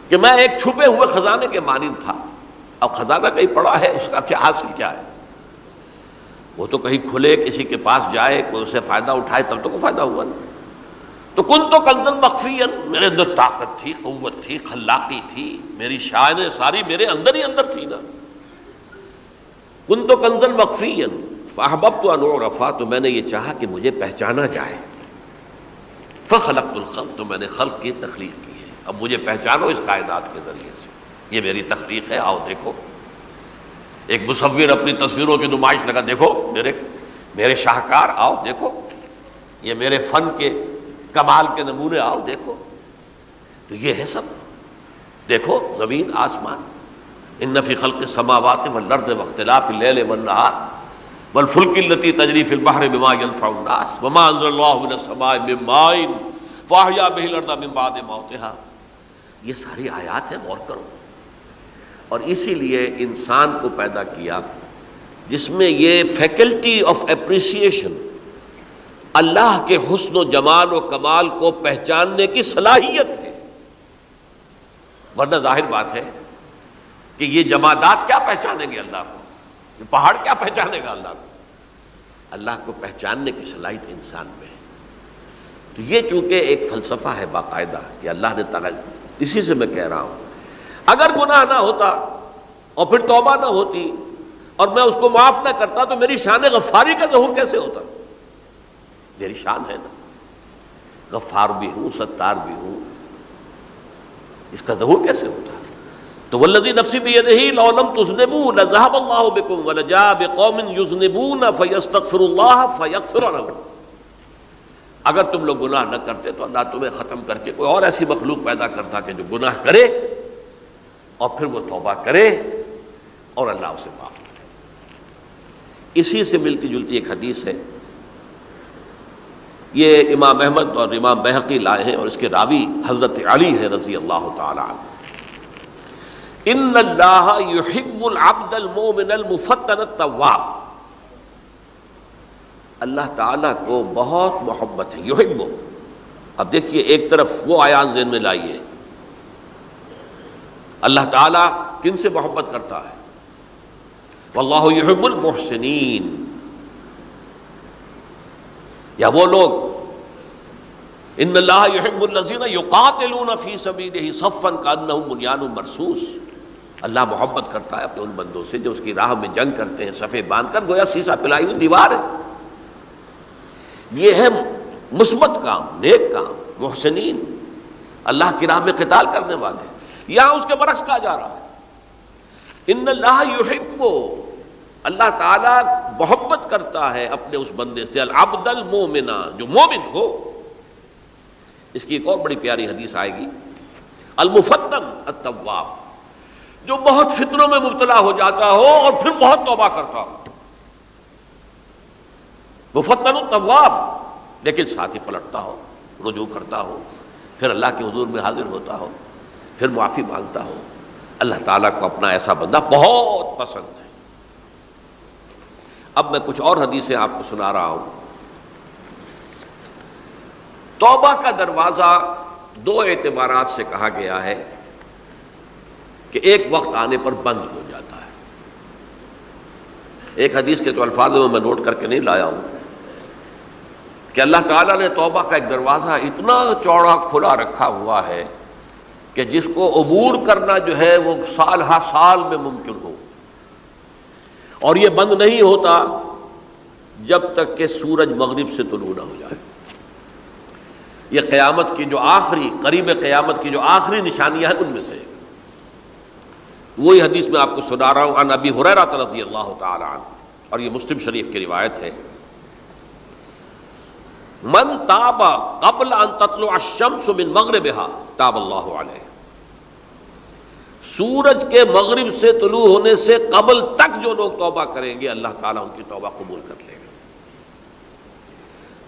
کہ میں ایک چھپے ہوئے خزانے کے مانند تھا۔ اب خزانہ کہیں پڑا ہے، اس کا کیا حاصل کیا ہے؟ وہ تو کہیں کھلے، کسی کے پاس جائے، کوئی اسے فائدہ اٹھائے تب تو کوئی فائدہ ہوا نا۔ تو کنت کنزا مخفیا، میرے اندر طاقت تھی، قوت تھی، خلاقی تھی، میری شان ساری میرے اندر ہی اندر تھی نا۔ کنت کنزا مخفیا فاحببت ان اعرف، تو میں نے یہ چاہا کہ مجھے پہچانا جائے۔ فخلقت الخلق، تو میں نے خلق کی تخلیق کی ہے، اب مجھے پہچانو اس کائنات کے ذریعے سے، یہ میری تخلیق ہے، آؤ دیکھو۔ ایک مصور اپنی تصویروں کی نمائش لگا، دیکھو میرے شاہکار، آؤ دیکھو، یہ میرے فن کے کمال کے نمونے، آؤ دیکھو۔ تو یہ ہے سب، دیکھو زمین آسمان، ان فی خلق السماوات والارض واختلاف اللیل والنہار والفلک التی تجری فی البحر بما ینفع الناس وما انزل اللہ من السماء من ماء فاحیا بہ الارض من بعد موتها۔ یہ ساری آیات ہیں، غور کرو۔ اور اسی لیے انسان کو پیدا کیا جس میں یہ فیکلٹی آف اپریسیشن، اللہ کے حسن و جمال و کمال کو پہچاننے کی صلاحیت ہے۔ ورنہ ظاہر بات ہے کہ یہ جمادات کیا پہچانیں گے اللہ کو؟ یہ پہاڑ کیا پہچانے گا اللہ کو؟ اللہ کو پہچاننے کی صلاحیت انسان میں ہے۔ تو یہ چونکہ ایک فلسفہ ہے باقاعدہ، یہ اللہ نے تعالیٰ، اسی سے میں کہہ رہا ہوں اگر گناہ نہ ہوتا اور پھر توبہ نہ ہوتی اور میں اس کو معاف نہ کرتا تو میری شان غفاری کا ظہور کیسے ہوتا؟ میری شان ہے نا، غفار بھی ہوں، ستار بھی ہوں، اس کا ظہور کیسے ہوتا؟ تو والذی نفسی بیدہ لو لم تذنبوا لذهب اللہ بکم ولجاء بقوم یذنبون فیستغفروا اللہ فیغفر لهم۔ اگر تم لوگ گناہ نہ کرتے تو اللہ تمہیں ختم کر کے کوئی اور ایسی مخلوق پیدا کرتا کہ جو گناہ کرے اور پھر وہ توبہ کرے اور اللہ اسے معاف کرے۔ اسی سے ملتی جلتی ایک حدیث ہے، یہ امام احمد اور امام بہقی لائے ہیں اور اس کے راوی حضرت علی ہے رضی اللہ تعالی عنہ۔ ان اللہ یحب العبد المؤمن المفتن التواب، اللہ تعالیٰ کو بہت محبت ہے، یحب۔ اب دیکھیے ایک طرف وہ آیات ذہن میں لائیے، اللہ تعالیٰ کن سے محبت کرتا ہے؟ واللہ یحب المحسنین، یا وہ لوگ ان اللہ یحب الذین یقاتلون فی سبیلہ صفا کانہم بنیان مرصوص، اللہ محبت کرتا ہے اپنے ان بندوں سے جو اس کی راہ میں جنگ کرتے ہیں صفے باندھ کر، گویا سیسا پلائی ہوئی دیوار ہے۔ یہ ہے مثبت کام، نیک کام، محسنین، اللہ کی راہ میں قتال کرنے والے۔ یہاں اس کے برعکس کہا جا رہا ہے ان اللہ یحب، اللہ تعالیٰ محبت کرتا ہے اپنے اس بندے سے، العبد المؤمن، جو مومن ہو۔ اس کی ایک اور بڑی پیاری حدیث آئے گی، المفتن التواب، جو بہت فتنوں میں مبتلا ہو جاتا ہو اور پھر بہت توبہ کرتا ہو، مفتن التواب، لیکن ساتھ ہی پلٹتا ہو، رجوع کرتا ہو، پھر اللہ کے حضور میں حاضر ہوتا ہو، پھر معافی مانگتا ہو۔ اللہ تعالیٰ کو اپنا ایسا بندہ بہت پسند ہے۔ اب میں کچھ اور حدیثیں آپ کو سنا رہا ہوں۔ توبہ کا دروازہ دو اعتبارات سے کہا گیا ہے کہ ایک وقت آنے پر بند ہو جاتا ہے۔ ایک حدیث کے تو الفاظ میں نوٹ کر کے نہیں لایا ہوں کہ اللہ تعالیٰ نے توبہ کا ایک دروازہ اتنا چوڑا کھلا رکھا ہوا ہے کہ جس کو عبور کرنا جو ہے وہ سال ہا سال میں ممکن ہو، اور یہ بند نہیں ہوتا جب تک کہ سورج مغرب سے طلوع نہ ہو جائے۔ یہ قیامت کی جو آخری، قریب قیامت کی جو آخری نشانیاں ہیں ان میں سے وہی حدیث میں آپ کو سنا رہا ہوں، عن ابی ہریرہ رضی اللہ تعالی عنہ، اور یہ مسلم شریف کی روایت ہے، من تاب قبل ان تطلع الشمس من مغربها تاب اللہ علیہ، سورج کے مغرب سے طلوع ہونے سے قبل تک جو لوگ توبہ کریں گے اللہ تعالیٰ ان کی توبہ قبول کر لے گا۔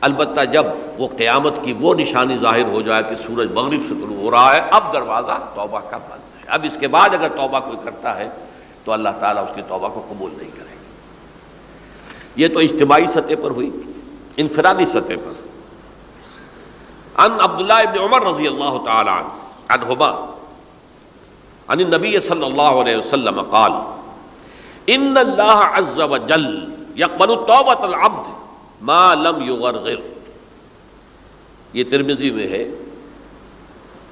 البتہ جب وہ قیامت کی وہ نشانی ظاہر ہو جائے کہ سورج مغرب سے طلوع ہو رہا ہے، اب دروازہ توبہ کا بند ہے۔ اب اس کے بعد اگر توبہ کوئی کرتا ہے تو اللہ تعالیٰ اس کی توبہ کو قبول نہیں کرے گا۔ یہ تو اجتماعی سطح پر ہوئی، انفرادی سطح پر۔ عن عبداللہ ابن عمر رضی اللہ تعالی عنہما عن النبی صلی اللہ علیہ وسلم قال ان اللہ عز وجل یقبل توبۃ العبد ما لم یغرغر، یہ ترمذی میں ہے،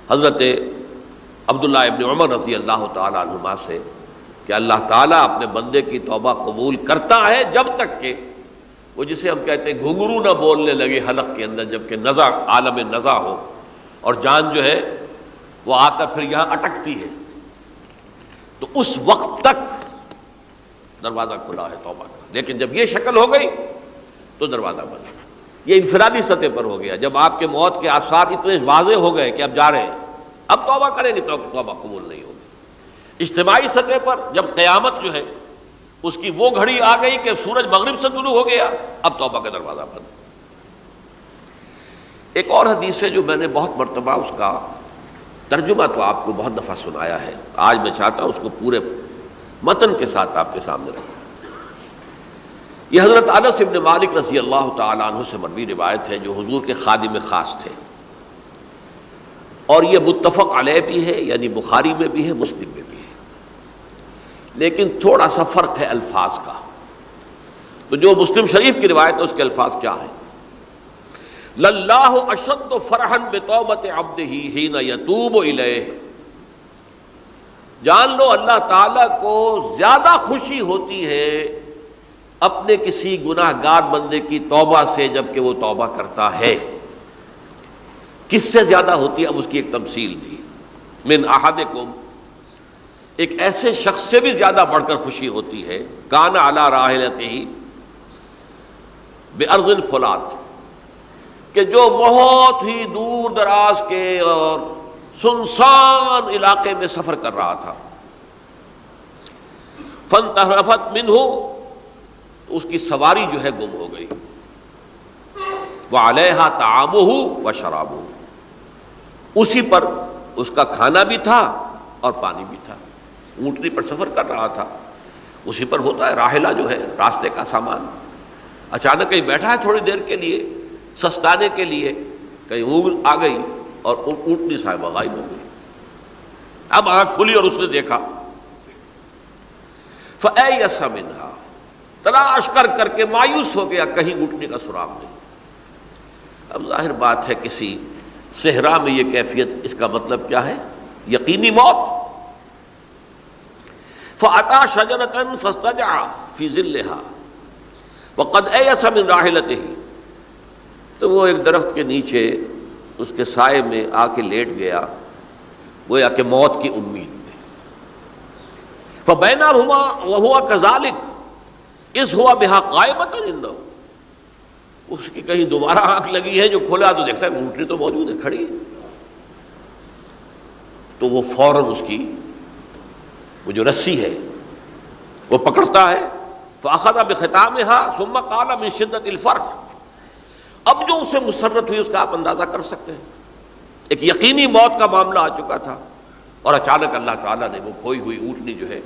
حضرت عبداللہ ابن عمر رضی اللہ تعالی عنہما سے کہ اللہ تعالیٰ اپنے بندے کی توبہ قبول کرتا ہے جب تک کہ وہ جسے ہم کہتے ہیں گھنگرو نہ بولنے لگے حلق کے اندر، جبکہ نزع، عالم نزع ہو اور جان جو ہے وہ آ کر پھر یہاں اٹکتی ہے، تو اس وقت تک دروازہ کھلا ہے توبہ کا۔ لیکن جب یہ شکل ہو گئی تو دروازہ بند۔ یہ انفرادی سطح پر ہو گیا، جب آپ کے موت کے آثار اتنے واضح ہو گئے کہ اب جا رہے ہیں، اب توبہ کریں گے تو توبہ قبول نہیں ہوگی۔ اجتماعی سطح پر جب قیامت جو ہے اس کی وہ گھڑی آ گئی کہ سورج مغرب سے طلوع ہو گیا، اب توبہ کا دروازہ بند۔ ایک اور حدیث ہے جو میں نے بہت مرتبہ اس کا ترجمہ تو آپ کو بہت دفعہ سنایا ہے، آج میں چاہتا ہوں اس کو پورے متن کے ساتھ آپ کے سامنے رکھوں۔ یہ حضرت انس بن مالک رضی اللہ تعالیٰ عنہ سے مروی روایت ہے، جو حضور کے خادم خاص تھے، اور یہ متفق علیہ بھی ہے، یعنی بخاری میں بھی ہے، مسلم میں بھی ہے، لیکن تھوڑا سا فرق ہے الفاظ کا۔ تو جو مسلم شریف کی روایت ہے اس کے الفاظ کیا ہے؟ للہ اشد فرحا بتوبۃ عبدہ حین یتوب الیہ، جان لو اللہ تعالیٰ کو زیادہ خوشی ہوتی ہے اپنے کسی گناہ گار بندے کی توبہ سے جب کہ وہ توبہ کرتا ہے۔ کس سے زیادہ ہوتی ہے؟ اب اس کی ایک تمثیل دی، من احدکم، ایک ایسے شخص سے بھی زیادہ بڑھ کر خوشی ہوتی ہے، کان علی راحلتہ بارض الفلات، کہ جو بہت ہی دور دراز کے اور سنسان علاقے میں سفر کر رہا تھا، فانتحرفت منہ، تو اس کی سواری جو ہے گم ہو گئی، وعلیہا طعامہ وشرابہ، اسی پر اس کا کھانا بھی تھا اور پانی بھی تھا، اونٹنی پر سفر کر رہا تھا، اسی پر ہوتا ہے راحلہ جو ہے راستے کا سامان، اچانک کہیں بیٹھا ہے تھوڑی دیر کے لیے سستانے کے لیے، کہیں اونگ آ گئی اور اونٹنی صاحبہ غائب ہو گئی۔ اب آنکھ کھلی اور اس نے دیکھا، فَأَيَّسَ مِنْهَا، تلاش کر کر کے مایوس ہو گیا، کہیں اونٹنی کا سراغ نہیں۔ اب ظاہر بات ہے کسی صحرا میں یہ کیفیت، اس کا مطلب کیا ہے؟ یقینی موت۔ فَأَتَى شَجَرَةً فَاسْتَجَعَ فِي ظِلِّهَا وَقَدْ أَيَسَ مِنْ رَاحِلَتِهِ، تو وہ ایک درخت کے نیچے اس کے سائے میں آ کے لیٹ گیا، گویا کہ موت کی امید میں۔ فَبَيْنَهُمَا وَهُوَ كَذَلِكَ إِذْ هُوَ بِهَا قَائِمَةٌ عِندَهُ، اس کی کہیں دوبارہ آنکھ لگی ہے، جو کھولا تو دیکھتا ہے اونٹنی تو موجود ہے، کھڑی ہے، تو وہ فوراً اس کی وہ جو رسی ہے وہ پکڑتا ہے، فَأَخَذَ بِخِتَامِهَا ثُمَّ قَالَ مِن شِدَّةِ الْفَرْحِ، اب جو اسے مسرت ہوئی اس کا آپ اندازہ کر سکتے ہیں، ایک یقینی موت کا معاملہ آ چکا تھا، اور اچانک اللہ تعالیٰ نے وہ کھوئی ہوئی اونٹنی جو ہے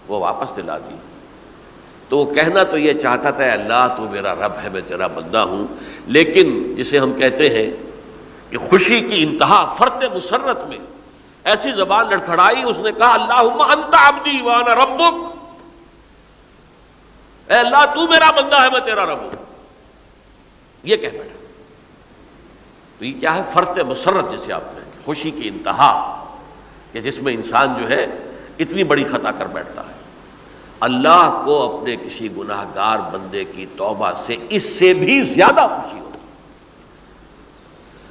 وہ واپس دلا دی۔ تو وہ کہنا تو یہ چاہتا تھا، اللہ تو میرا رب ہے، میں تیرا بندہ ہوں، لیکن جسے ہم کہتے ہیں کہ خوشی کی انتہا فرط مسرت میں ایسی زبان لڑکھڑائی، اس نے کہا اللہم انت عبدی وانا ربک، اے اللہ تو میرا بندہ ہے، میں تیرا رب ہوں، یہ کہہ بیٹھا۔ تو یہ کیا ہے؟ فرط مسرت جسے آپ کہیں، خوشی کی انتہا، کہ جس میں انسان جو ہے اتنی بڑی خطا کر بیٹھتا ہے۔ اللہ کو اپنے کسی گناہ گار بندے کی توبہ سے اس سے بھی زیادہ خوشی ہوتی ہے۔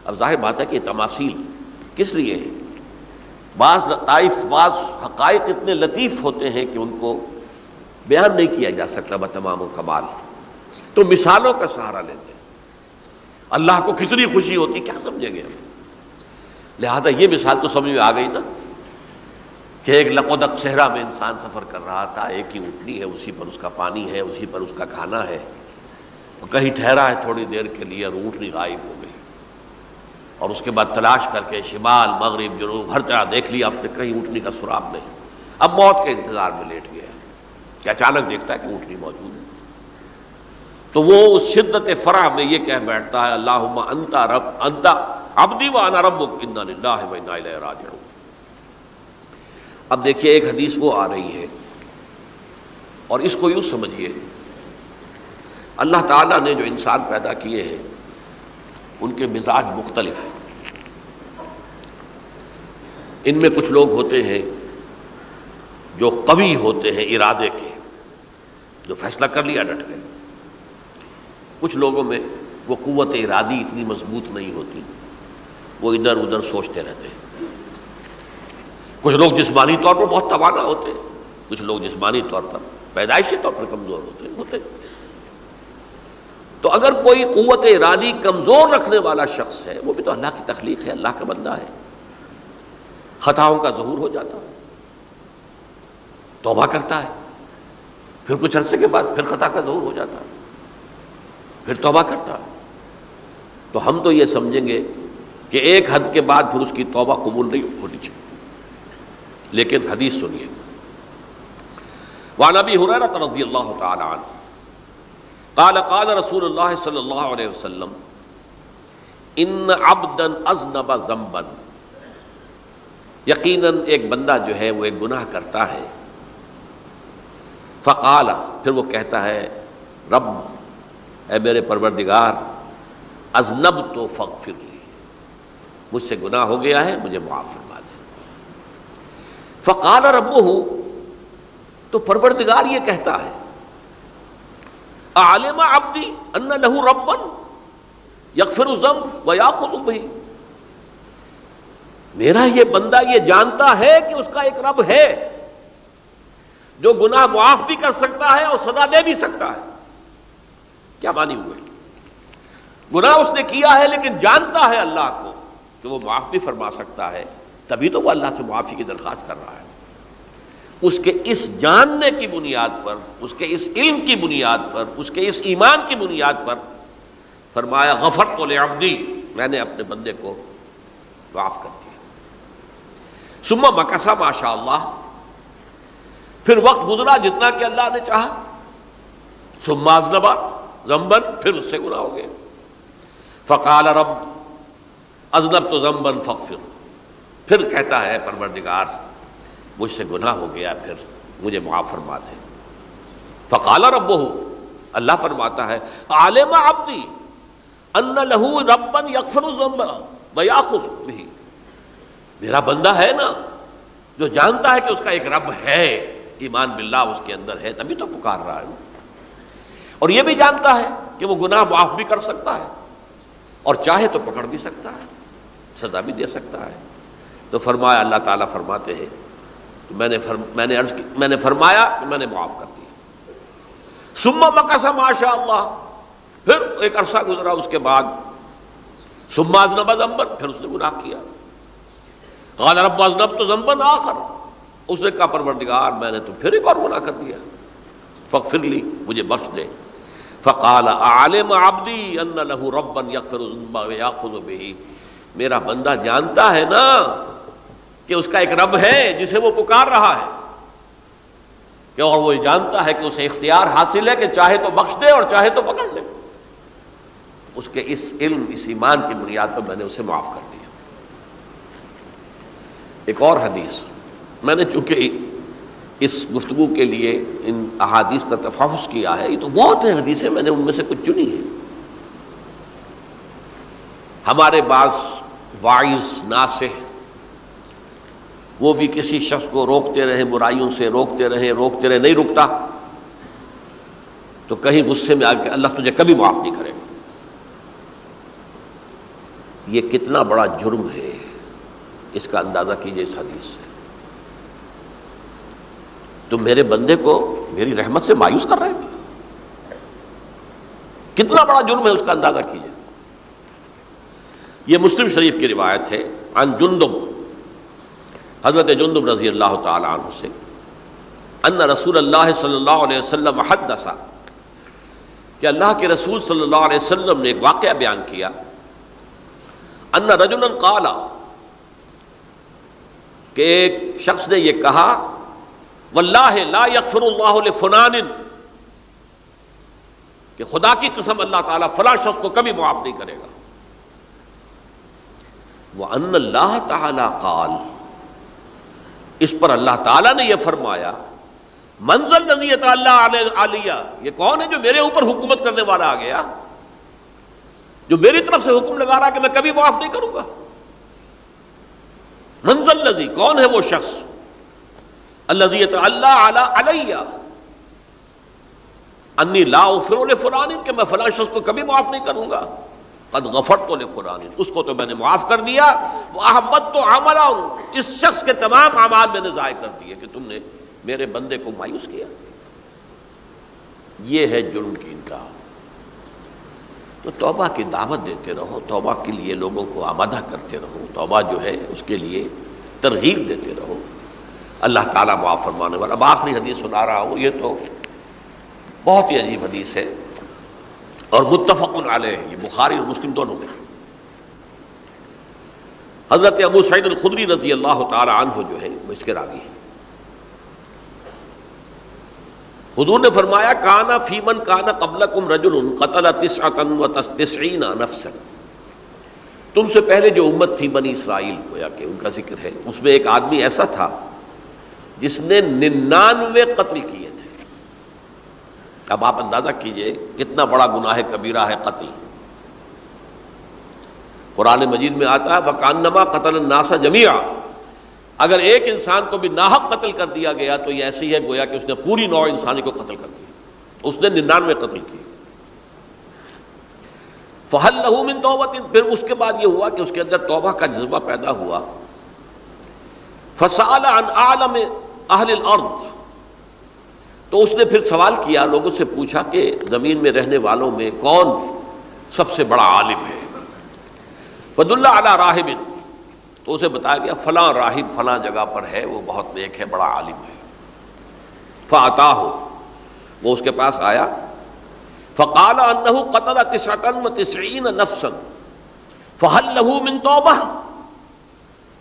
اب ظاہر بات ہے کہ تماثیل کس لیے ہے؟ بعض لطائف، بعض حقائق اتنے لطیف ہوتے ہیں کہ ان کو بیان نہیں کیا جا سکتا بتمام و کمال، تو مثالوں کا سہارا لیتے ہیں۔ اللہ کو کتنی خوشی ہوتی، کیا سمجھیں گے ہم؟ لہذا یہ مثال تو سمجھ میں آ گئی نا، کہ ایک لقودق صحرا میں انسان سفر کر رہا تھا، ایک ہی اونٹنی ہے، اسی پر اس کا پانی ہے، اسی پر اس کا کھانا ہے، وہ کہیں ٹھہرا ہے تھوڑی دیر کے لیے اور اونٹنی غائب ہو گئی، اور اس کے بعد تلاش کر کے شمال مغرب جنوب ہر طرح دیکھ لیا آپ نے، کہیں اونٹنی کا سراغ نہیں۔ اب موت کے انتظار میں لیٹ گیا کہ اچانک دیکھتا ہے کہ اونٹنی موجود ہے، تو وہ اس شدت فرح میں یہ کہہ بیٹھتا ہے اللہم انت رب انت عبدی وانا ربک انا للہ و انا الیہ راجعون۔ اب دیکھیے ایک حدیث وہ آ رہی ہے، اور اس کو یوں سمجھیے، اللہ تعالیٰ نے جو انسان پیدا کیے ہیں ان کے مزاج مختلف ہیں۔ ان میں کچھ لوگ ہوتے ہیں جو قوی ہوتے ہیں ارادے کے، جو فیصلہ کر لیا ڈٹ گئے۔ کچھ لوگوں میں وہ قوت ارادی اتنی مضبوط نہیں ہوتی، وہ ادھر ادھر سوچتے رہتے ہیں۔ کچھ لوگ جسمانی طور پر بہت توانا ہوتے ہیں، کچھ لوگ جسمانی طور پر پیدائشی طور پر کمزور ہوتے ہیں۔ تو اگر کوئی قوت ارادی کمزور رکھنے والا شخص ہے، وہ بھی تو اللہ کی تخلیق ہے، اللہ کا بندہ ہے، خطاؤں کا ظہور ہو جاتا ہے، توبہ کرتا ہے، پھر کچھ عرصے کے بعد پھر خطا کا ظہور ہو جاتا ہے، پھر توبہ کرتا ہے، تو ہم تو یہ سمجھیں گے کہ ایک حد کے بعد پھر اس کی توبہ قبول نہیں ہونی چاہیے۔ لیکن حدیث سنیے، وعن ابی ہریرہ رضی اللہ تعالی عنہ قال قال رسول اللہ صلی اللہ علیہ وسلم ان عبدا اذنب ذنبا، یقیناً ایک بندہ جو ہے وہ ایک گناہ کرتا ہے، فقال، پھر وہ کہتا ہے رب اے میرے پروردگار اذنبت فاغفر لی، مجھ سے گناہ ہو گیا ہے، مجھے معاف فرما دے۔ فقال ربہ، تو پروردگار یہ کہتا ہے اعلم عبدی ان لہ ربا یغفر الذنب ویأخذ بہ، میرا یہ بندہ یہ جانتا ہے کہ اس کا ایک رب ہے جو گناہ معاف بھی کر سکتا ہے اور سزا دے بھی سکتا ہے۔ کیا معنی ہوئے؟ گناہ اس نے کیا ہے لیکن جانتا ہے اللہ کو کہ وہ معاف بھی فرما سکتا ہے، تبھی تو وہ اللہ سے معافی کی درخواست کر رہا ہے۔ اس کے اس جاننے کی بنیاد پر، اس کے اس علم کی بنیاد پر، اس کے اس ایمان کی بنیاد پر فرمایا غفرت لعبدی، میں نے اپنے بندے کو معاف کر دیا۔ ثم مکث ما شاء اللہ، پھر وقت گزرا جتنا کہ اللہ نے چاہا۔ ثم اذنب ذنبا، پھر اس سے گناہ ہو گیا۔ فقال رب اذنبت ذنبا فاغفر، پھر کہتا ہے پروردگار مجھ سے گناہ ہو گیا، پھر مجھے معاف فرما دے۔ فقال ربہ، اللہ فرماتا ہے عالم عبدی ان لہ ربا یغفر الذنب ویأخذ بہ، میرا بندہ ہے نا جو جانتا ہے کہ اس کا ایک رب ہے، ایمان باللہ اس کے اندر ہے، تبھی تو پکار رہا ہے، اور یہ بھی جانتا ہے کہ وہ گناہ معاف بھی کر سکتا ہے اور چاہے تو پکڑ بھی سکتا ہے، سزا بھی دے سکتا ہے۔ تو فرمایا، اللہ تعالیٰ فرماتے ہیں میں نے فرمایا کہ میں نے معاف کر دیا۔ ثم مکث ما شاء اللہ، پھر ایک عرصہ گزرا اس کے بعد۔ ثم اذنب ذنبا، پھر اس نے گناہ کیا۔ قال رب اذنبت ذنبا آخر، اس نے کہا پروردگار میں نے تو پھر ایک اور گناہ کر دیا، فاغفر لی، مجھے بخش دے۔ فقال اعلم عبدی ان لہ ربا یغفر الذنب ویأخذ بہ، میرا بندہ جانتا ہے نا کہ اس کا ایک رب ہے جسے وہ پکار رہا ہے، کہ اور وہ جانتا ہے کہ اسے اختیار حاصل ہے کہ چاہے تو بخش دے اور چاہے تو پکڑ لے۔ اس کے اس علم، اس ایمان کی بنیاد پر میں نے اسے معاف کر دیا۔ ایک اور حدیث، میں نے چونکہ اس گفتگو کے لیے ان احادیث کا تفحص کیا ہے، یہ تو بہت ہیں حدیثیں، میں نے ان میں سے کچھ چنی ہیں۔ ہمارے بعض واعظ ناصح وہ بھی کسی شخص کو روکتے رہے، برائیوں سے روکتے رہے، نہیں رکتا، تو کہیں غصے میں آ کے اللہ تجھے کبھی معاف نہیں کرے گا۔ یہ کتنا بڑا جرم ہے، اس کا اندازہ کیجئے اس حدیث سے۔ تم میرے بندے کو میری رحمت سے مایوس کر رہے ہیں، کتنا بڑا جرم ہے، اس کا اندازہ کیجئے۔ یہ مسلم شریف کی روایت ہے، عن جندب، حضرت جندب رضی اللہ تعالی عنہ سے، ان رسول اللہ صلی اللہ علیہ وسلم حدث، کہ اللہ کے رسول صلی اللہ علیہ وسلم نے ایک واقعہ بیان کیا، ان رجلا قال، کہ ایک شخص نے یہ کہا، واللہ لا یغفر اللہ لفلان، کہ خدا کی قسم اللہ تعالیٰ فلاں شخص کو کبھی معاف نہیں کرے گا۔ وَأَنَّ اللَّهَ تَعَالَى قَالَ، اس پر اللہ تعالیٰ نے یہ فرمایا، مَنْ ذَا الَّذِي يَتَعَالَّىٰ عَلَيَّ، یہ کون ہے جو میرے اوپر حکومت کرنے والا آ گیا، جو میری طرف سے حکم لگا رہا کہ میں کبھی معاف نہیں کروں گا۔ مَنْ ذَا الَّذِي، کون ہے وہ شخص، الَّذِي يَتَعَالَّىٰ عَلَيَّ اَنِّي لَا أَغْفِرُ لِفُلَانٍ، کہ میں فلاں شخص کو کبھی معاف نہیں کروں گا، قد غفرت لفلان، اس کو تو میں نے معاف کر دیا، وَأَحْبَطْتُ عَمَلَهُ، اس شخص کے تمام اعمال میں نے ضائع کر دیے کہ تم نے میرے بندے کو مایوس کیا۔ یہ ہے جرم کی انتہا۔ تو توبہ کی دعوت دیتے رہو، توبہ کے لیے لوگوں کو آمادہ کرتے رہو، توبہ جو ہے اس کے لیے ترغیب دیتے رہو، اللہ تعالیٰ معاف فرمانے والا۔ اب آخری حدیث سنا رہا ہوں، یہ تو بہت ہی عجیب حدیث ہے اور متفق علیہ، یہ بخاری اور مسلم دونوں میں۔ حضرت ابو سعید الخدری رضی اللہ تعالی عنہ جو ہے وہ اس کے راوی ہیں۔ حضور نے فرمایا، کانا فی من کانا قبلکم رجل قتل 99 نفسا، تم سے پہلے جو امت تھی بنی اسرائیل، گویا کہ ان کا ذکر ہے، اس میں ایک آدمی ایسا تھا جس نے 99 قتل کیے تھے۔ اب آپ اندازہ کیجئے کتنا بڑا گناہ کبیرہ ہے قتل. قرآن مجید میں آتا ہے وَكَأَنَّمَا قَتَلَ النَّاسَ جَمِيعًا، اگر ایک انسان کو بھی ناحق قتل کر دیا گیا تو یہ ایسی ہے گویا کہ اس نے پوری نوع انسانی کو قتل کر دیا. اس نے 99 قتل کیے. فَهَلْ لَهُ مِن تَوْبَةٍ، پھر اس کے بعد یہ ہوا کہ اس کے اندر توبہ کا جذبہ پیدا ہوا. فَسَأَلَ عَنْ أَعْلَمِ أَهْلِ الْأَرْضِ، تو اس نے پھر سوال کیا، لوگوں سے پوچھا کہ زمین میں رہنے والوں میں کون سب سے بڑا عالم ہے. فَدُلَّ عَلَى رَاهِبٍ، تو اسے بتایا گیا فلاں راہب فلاں جگہ پر ہے، وہ بہت نیک ہے، بڑا عالم ہے. فَأَتَاهُ، وہ اس کے پاس آیا. فَقَالَ أَنَّهُ قَتَلَ 99 نَفْسًا فَهَلْ لَهُ مِن تَوْبَةٍ،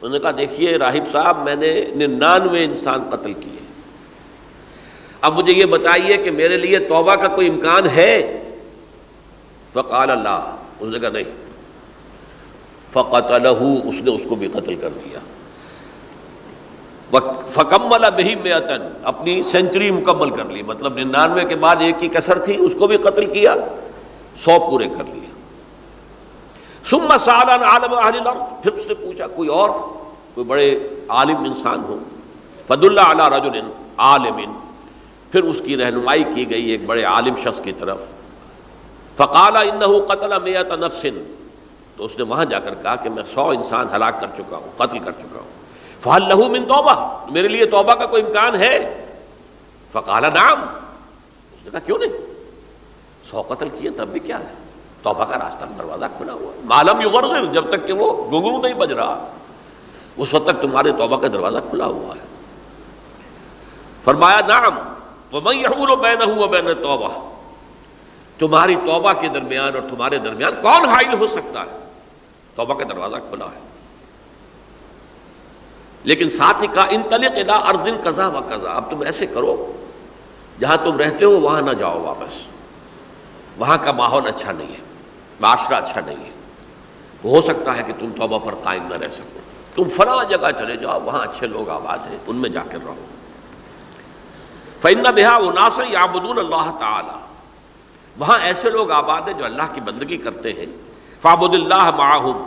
انہوں نے کہا دیکھیے راہب صاحب، میں نے 99 انسان قتل کیے، اب مجھے یہ بتائیے کہ میرے لیے توبہ کا کوئی امکان ہے؟ فَقَالَ لَا، اس نے کہا نہیں. فَقَتَلَهُ، اس نے اس کو بھی قتل کر دیا. فَكَمَّلَ بِهِ 100، اپنی سینچری مکمل کر لی، مطلب 99 کے بعد ایک کی کسر تھی، اس کو بھی قتل کیا، 100 پورے کر لیے. ثُمَّ سَأَلَ عَنْ عَالِمِ أَهْلِ الْأَرْضِ، پھر اس نے پوچھا کوئی اور کوئی بڑے عالم انسان ہو. فَدُلَّ عَلَى رَجُلٍ عَالِمٍ، پھر اس کی رہنمائی کی گئی ایک بڑے عالم شخص کی طرف. فَقَالَ إِنَّهُ قَتَلَ 100 نَفْسٍ، تو اس نے وہاں جا کر کہا کہ میں 100 انسان ہلاک کر چکا ہوں، قتل کر چکا ہوں. فَهَلْ لَهُ مِن تَوْبَةٍ، میرے لیے توبہ کا کوئی امکان ہے؟ فَقَالَ نَعَمْ، اس نے کہا کیوں نہیں، 100 قتل کیے تب بھی کیا ہے، توبہ کا راستہ دروازہ کھلا ہوا ہے. مَا لَمْ يُغَرْغِرْ، جب تک کہ وہ گھنگرو نہیں بج رہا اس وقت تک تمہارے توبہ کا دروازہ کھلا ہوا ہے. فرمایا نعم وَمَن يَحُولُ بَيْنَهُ وَبَيْنَ التَّوْبَةِ، تمہاری توبہ کے درمیان اور تمہارے درمیان کون حائل ہو سکتا ہے، توبہ کا دروازہ کھلا ہے. لیکن ساتھ ہی کہا انطلق الی ارض کذا و کذا، اب تم ایسے کرو جہاں تم رہتے ہو وہاں نہ جاؤ واپس، وہاں کا ماحول اچھا نہیں ہے، معاشرہ اچھا نہیں ہے، ہو سکتا ہے کہ تم توبہ پر قائم نہ رہ سکو، تم فلاں جگہ چلے جاؤ وہاں اچھے لوگ آباد ہیں، ان میں جا کر رہو. فإن بها اناس یعبدون اللہ تعالی، وہاں ایسے لوگ آباد ہیں جو اللہ کی بندگی کرتے ہیں. فاعبد اللہ معہم،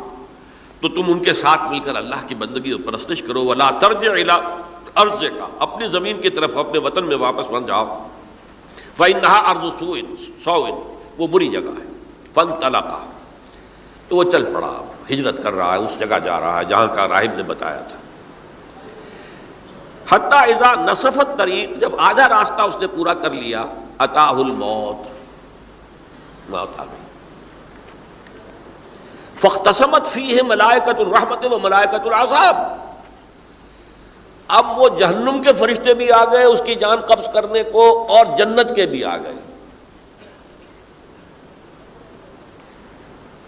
تو تم ان کے ساتھ مل کر اللہ کی بندگی اور پرستش کرو. ولا ترجع الی ارضک، اپنی زمین کی طرف اپنے وطن میں واپس بن جاؤ. فإنها ارض سوء، وہ بری جگہ ہے. فانطلقا، تو وہ چل پڑا، ہجرت کر رہا ہے، اس جگہ جا رہا ہے جہاں کا راہب نے بتایا تھا. حتی اذا نصف الطریق، جب آدھا راستہ اس نے پورا کر لیا، اتاہ الموت، موت آ گئی. فاختصمت فیہ ملائکۃ الرحمت و ملائکۃ العذاب، اب وہ جہنم کے فرشتے بھی آ گئے اس کی جان قبض کرنے کو، اور جنت کے بھی آ گئے.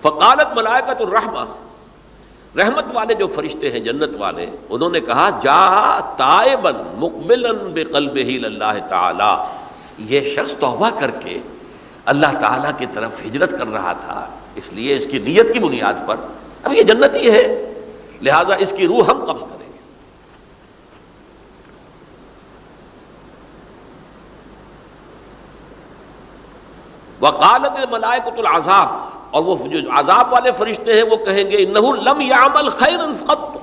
فقالت ملائکۃ الرحمہ، رحمت والے جو فرشتے ہیں جنت والے، انہوں نے کہا جا تائبا مقبلا بقلبہ اللہ تعالی، یہ شخص توبہ کر کے اللہ تعالیٰ کی طرف ہجرت کر رہا تھا، اس لیے اس کی نیت کی بنیاد پر اب یہ جنتی ہے، لہذا اس کی روح ہم قبض کریں گے. وقالت الملائکۃ العذاب، اور وہ جو عذاب والے فرشتے ہیں وہ کہیں گے انہ لم یعمل خیرا قط،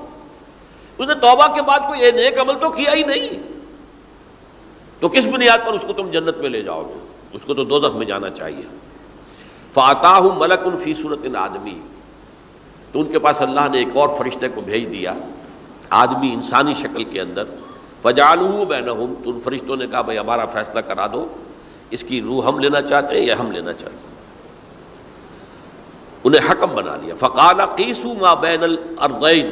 اس نے توبہ کے بعد کوئی نیک عمل تو کیا ہی نہیں، تو کس بنیاد پر اس کو تم جنت میں لے جاؤ گے، اس کو تو دوزخ میں جانا چاہیے. فَأَتَاهُ مَلَكٌ فِي صُورَةٍ آدمی، تو ان کے پاس اللہ نے ایک اور فرشتے کو بھیج دیا آدمی انسانی شکل کے اندر. فَجَعَلُوهُ بَيْنَهُمْ، تو ان فرشتوں نے کہا بھائی ہمارا فیصلہ کرا دو، اس کی روح ہم لینا چاہتے ہیں یا ہم لینا چاہتے ہیں. انہیں حکم بنا لیا. فَقَالَ قِيسُوا مَا بَيْنَ الْأَرْضَيْنِ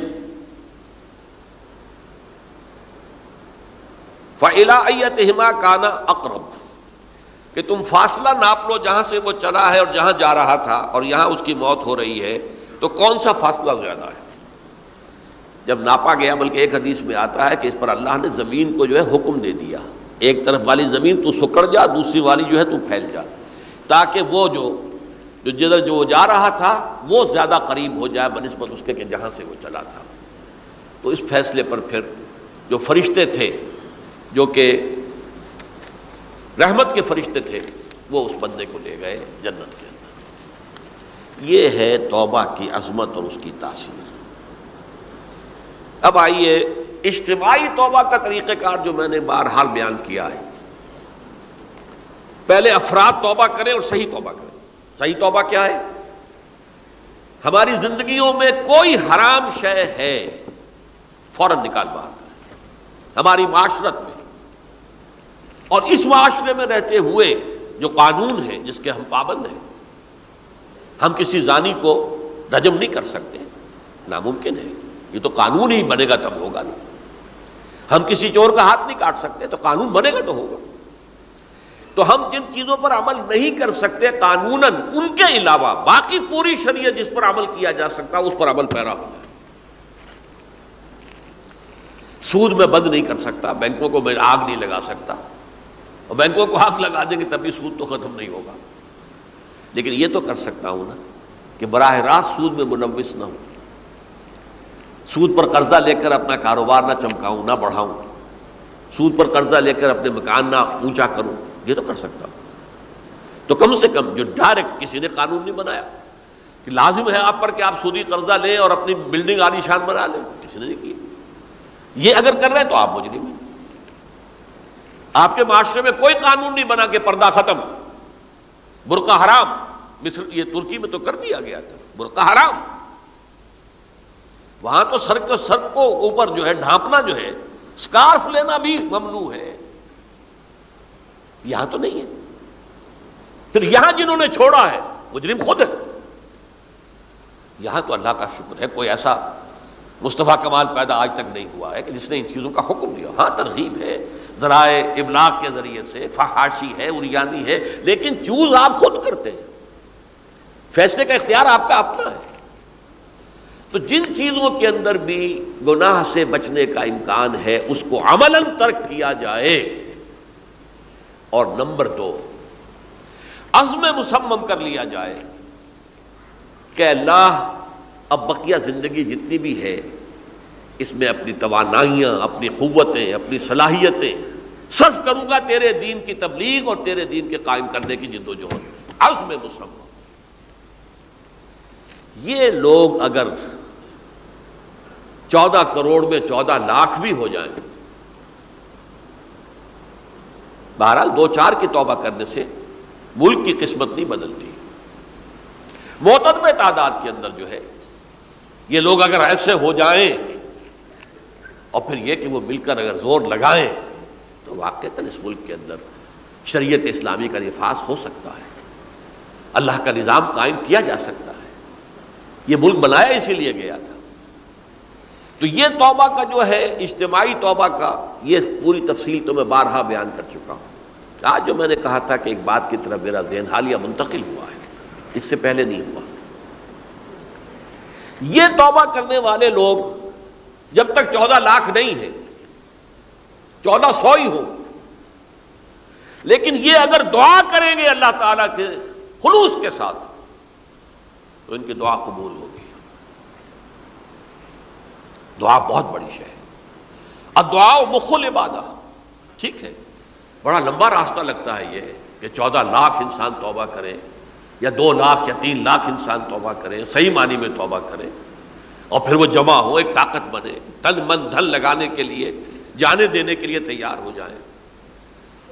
فَإِلَىٰ أَيَّتِهِمَا كَانَ أَقْرَبُ، کہ تم فاصلہ ناپ لو جہاں سے وہ چلا ہے اور جہاں جا رہا تھا اور یہاں اس کی موت ہو رہی ہے، تو کون سا فاصلہ زیادہ ہے. جب ناپا گیا، بلکہ ایک حدیث میں آتا ہے کہ اس پر اللہ نے زمین کو جو ہے حکم دے دیا، ایک طرف والی زمین تو سکڑ جا، دوسری والی جو ہے تو پھیل جا، تاکہ وہ جو جدھر جو جا رہا تھا وہ زیادہ قریب ہو جائے بنسبت اس کے کہ جہاں سے وہ چلا تھا. تو اس فیصلے پر پھر جو فرشتے تھے جو کہ رحمت کے فرشتے تھے، وہ اس بندے کو لے گئے جنت کے اندر۔ یہ ہے توبہ کی عظمت اور اس کی تاثیر۔ اب آئیے اجتماعی توبہ کا طریقہ کار جو میں نے بہرحال بیان کیا ہے۔ پہلے افراد توبہ کریں اور صحیح توبہ کریں۔ صحیح توبہ کیا ہے؟ ہماری زندگیوں میں کوئی حرام شے ہے فوراً نکال باہر کریں ہماری معاشرت میں، اور اس معاشرے میں رہتے ہوئے جو قانون ہے جس کے ہم پابند ہیں۔ ہم کسی زانی کو رجم نہیں کر سکتے، ناممکن ہے، یہ تو قانون ہی بنے گا تب ہوگا نا۔ ہم کسی چور کا ہاتھ نہیں کاٹ سکتے، تو قانون بنے گا تو ہوگا۔ تو ہم جن چیزوں پر عمل نہیں کر سکتے قانوناً، ان کے علاوہ باقی پوری شریعت جس پر عمل کیا جا سکتا اس پر عمل پیرا ہونا ہے۔ سود میں بند نہیں کر سکتا، بینکوں کو میں آگ نہیں لگا سکتا، اور بینکوں کو آگ لگا دیں گے تب بھی سود تو ختم نہیں ہوگا، لیکن یہ تو کر سکتا ہوں نا کہ براہ راست سود میں ملوث نہ ہوں، سود پر قرضہ لے کر اپنا کاروبار نہ چمکاؤں نہ بڑھاؤں، سود پر قرضہ لے کر اپنے مکان نہ اونچا کروں، یہ تو کر سکتا ہوں۔ تو کم سے کم جو ڈائریکٹ کسی نے قانون نہیں بنایا کہ لازم ہے آپ پر کہ آپ سودی قرضہ لیں اور اپنی بلڈنگ عالی شان بنا لیں، کسی نے نہیں کیا۔ یہ اگر کر رہے ہیں تو آپ مجرم ہیں۔ آپ کے معاشرے میں کوئی قانون نہیں بنا کہ پردہ ختم، برقع حرام۔ مصر یہ ترکی میں تو کر دیا گیا تھا برقع حرام، وہاں تو سر کو اوپر جو ہے ڈھانپنا جو ہے، سکارف لینا بھی ممنوع ہے، یہاں تو نہیں ہے۔ پھر یہاں جنہوں نے چھوڑا ہے مجرم خود ہے۔ یہاں تو اللہ کا شکر ہے کوئی ایسا مصطفیٰ کمال پیدا آج تک نہیں ہوا ہے کہ جس نے ان چیزوں کا حکم دیا۔ ہاں ترغیب ہے، ذرائع ابلاغ کے ذریعے سے، فحاشی ہے، عریانی ہے، لیکن چوز آپ خود کرتے ہیں، فیصلے کا اختیار آپ کا اپنا ہے۔ تو جن چیزوں کے اندر بھی گناہ سے بچنے کا امکان ہے اس کو عملاً ترک کیا جائے۔ اور نمبر 2، عزم مصمم کر لیا جائے کہ اللہ اب بقیہ زندگی جتنی بھی ہے اس میں اپنی توانائیاں، اپنی قوتیں، اپنی صلاحیتیں صرف کروں گا تیرے دین کی تبلیغ اور تیرے دین کے قائم کرنے کی جد و جہد۔ عزم مصمم۔ یہ لوگ اگر 14 کروڑ میں 14 لاکھ بھی ہو جائیں، بہرحال 2-4 کی توبہ کرنے سے ملک کی قسمت نہیں بدلتی۔ معتدل تعداد کے اندر جو ہے یہ لوگ اگر ایسے ہو جائیں اور پھر یہ کہ وہ مل کر اگر زور لگائیں تو واقعتاً اس ملک کے اندر شریعت اسلامی کا نفاذ ہو سکتا ہے، اللہ کا نظام قائم کیا جا سکتا ہے۔ یہ ملک بنایا اسی لیے گیا تھا۔ تو یہ توبہ کا جو ہے اجتماعی توبہ کا یہ پوری تفصیل تو میں بارہا بیان کر چکا ہوں۔ آج جو میں نے کہا تھا کہ ایک بات کی طرف میرا ذہن حالیہ منتقل ہوا ہے، اس سے پہلے نہیں ہوا۔ یہ توبہ کرنے والے لوگ جب تک 14 لاکھ نہیں ہیں، 1400 ہی ہوں، لیکن یہ اگر دعا کریں گے اللہ تعالیٰ کے خلوص کے ساتھ تو ان کی دعا قبول ہوگی۔ دعا بہت بڑی شے ہے، الدعاء مخ العبادہ۔ ٹھیک ہے، بڑا لمبا راستہ لگتا ہے یہ کہ 14 لاکھ انسان توبہ کرے، یا 2 لاکھ یا 3 لاکھ انسان توبہ کرے، صحیح معنی میں توبہ کرے، اور پھر وہ جمع ہو، ایک طاقت بنے، تن من دھن لگانے کے لیے، جانے دینے کے لیے تیار ہو جائیں۔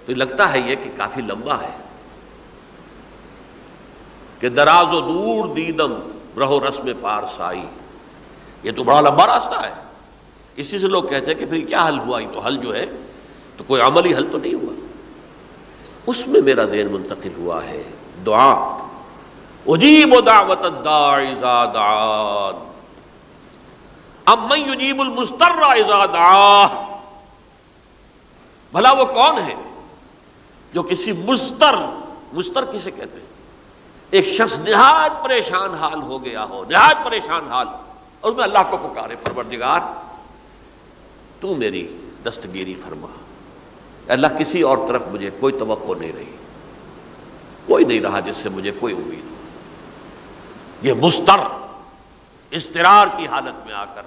تو لگتا ہے یہ کہ کافی لمبا ہے کہ دراز و دور دیدم رہو رسم پارسائی، یہ تو بڑا لمبا راستہ ہے۔ اسی سے لوگ کہتے ہیں کہ پھر کیا حل ہوا؟ یہ تو حل جو ہے تو کوئی عملی حل تو نہیں ہوا۔ اس میں میرا ذہن منتقل ہوا ہے دعا، اجیب دعوت الداعی اذا دعان امن یجیب المضطر اذا دعاہ۔ بھلا وہ کون ہے جو کسی مضطر کسے کہتے ہیں؟ ایک شخص نہایت پریشان حال ہو گیا ہو، نہایت پریشان حال، اور اس میں اللہ کو پکارے، پروردگار تو میری دستگیری فرما۔ اللہ کسی اور طرف مجھے کوئی توقع نہیں رہی، کوئی نہیں رہا جس سے مجھے کوئی امید ہو۔ یہ مضطر اضطرار کی حالت میں آ کر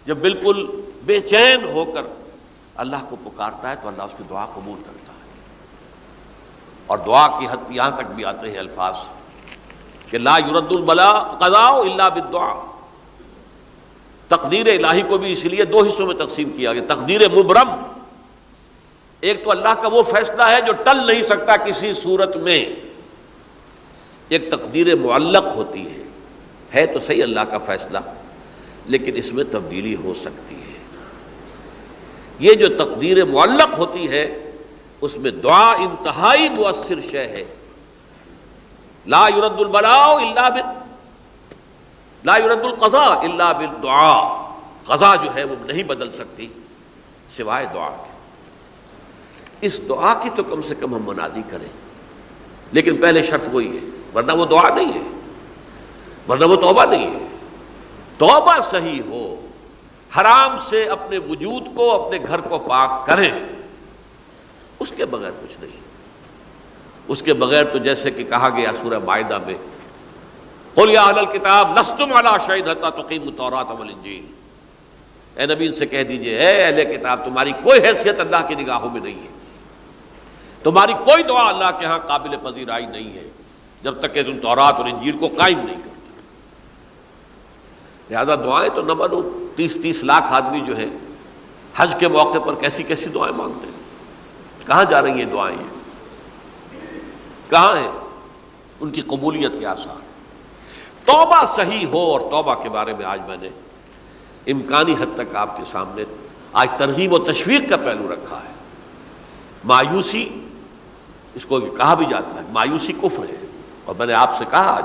جب بالکل بے چین ہو کر اللہ کو پکارتا ہے تو اللہ اس کی دعا قبول کرتا ہے۔ اور دعا کی حد یہاں تک بھی آتے ہیں الفاظ کہ لا یرد البلاء قضاء الا بالدعاء. تقدیر الہی کو بھی اسی لیے دو حصوں میں تقسیم کیا گیا. تقدیر مبرم، ایک تو اللہ کا وہ فیصلہ ہے جو ٹل نہیں سکتا کسی صورت میں. ایک تقدیر معلق ہوتی ہے تو صحیح اللہ کا فیصلہ، لیکن اس میں تبدیلی ہو سکتی ہے. یہ جو تقدیر معلق ہوتی ہے اس میں دعا انتہائی مؤثر شے ہے. لا يرد البلاء الا لا يرد القضاء الا بالدعاء. قضا جو ہے وہ نہیں بدل سکتی سوائے دعا کے. اس دعا کی تو کم سے کم ہم منادی کریں، لیکن پہلے شرط وہی ہے، ورنہ وہ دعا نہیں ہے، ورنہ وہ توبہ نہیں ہے. توبہ صحیح ہو، حرام سے اپنے وجود کو، اپنے گھر کو پاک کریں، اس کے بغیر کچھ نہیں. اس کے بغیر تو جیسے کہ کہا گیا سورہ مائدہ میں قل یا اہل الکتاب لستم علی شیء حتی تقیموا التوراۃ والانجیل. اے نبی ان سے کہہ دیجئے اے اہل کتاب تمہاری کوئی حیثیت اللہ کی نگاہوں میں نہیں ہے، تمہاری کوئی دعا اللہ کے ہاں قابل پذیرائی نہیں ہے جب تک کہ تم تورات اور انجیل کو قائم نہیں کرتے. لہذا دعائیں تو نہ بنو. 30 لاکھ آدمی جو ہے حج کے موقع پر کیسی کیسی دعائیں مانگتے ہیں. کہاں جا رہی ہیں دعائیں؟ کہاں ہیں ان کی قبولیت کے آثار؟ توبہ صحیح ہو. اور توبہ کے بارے میں آج میں نے امکانی حد تک آپ کے سامنے آج ترغیب و تشویق کا پہلو رکھا ہے. مایوسی، اس کو کہا بھی جاتا ہے مایوسی کفر ہے. اور میں نے آپ سے کہا آج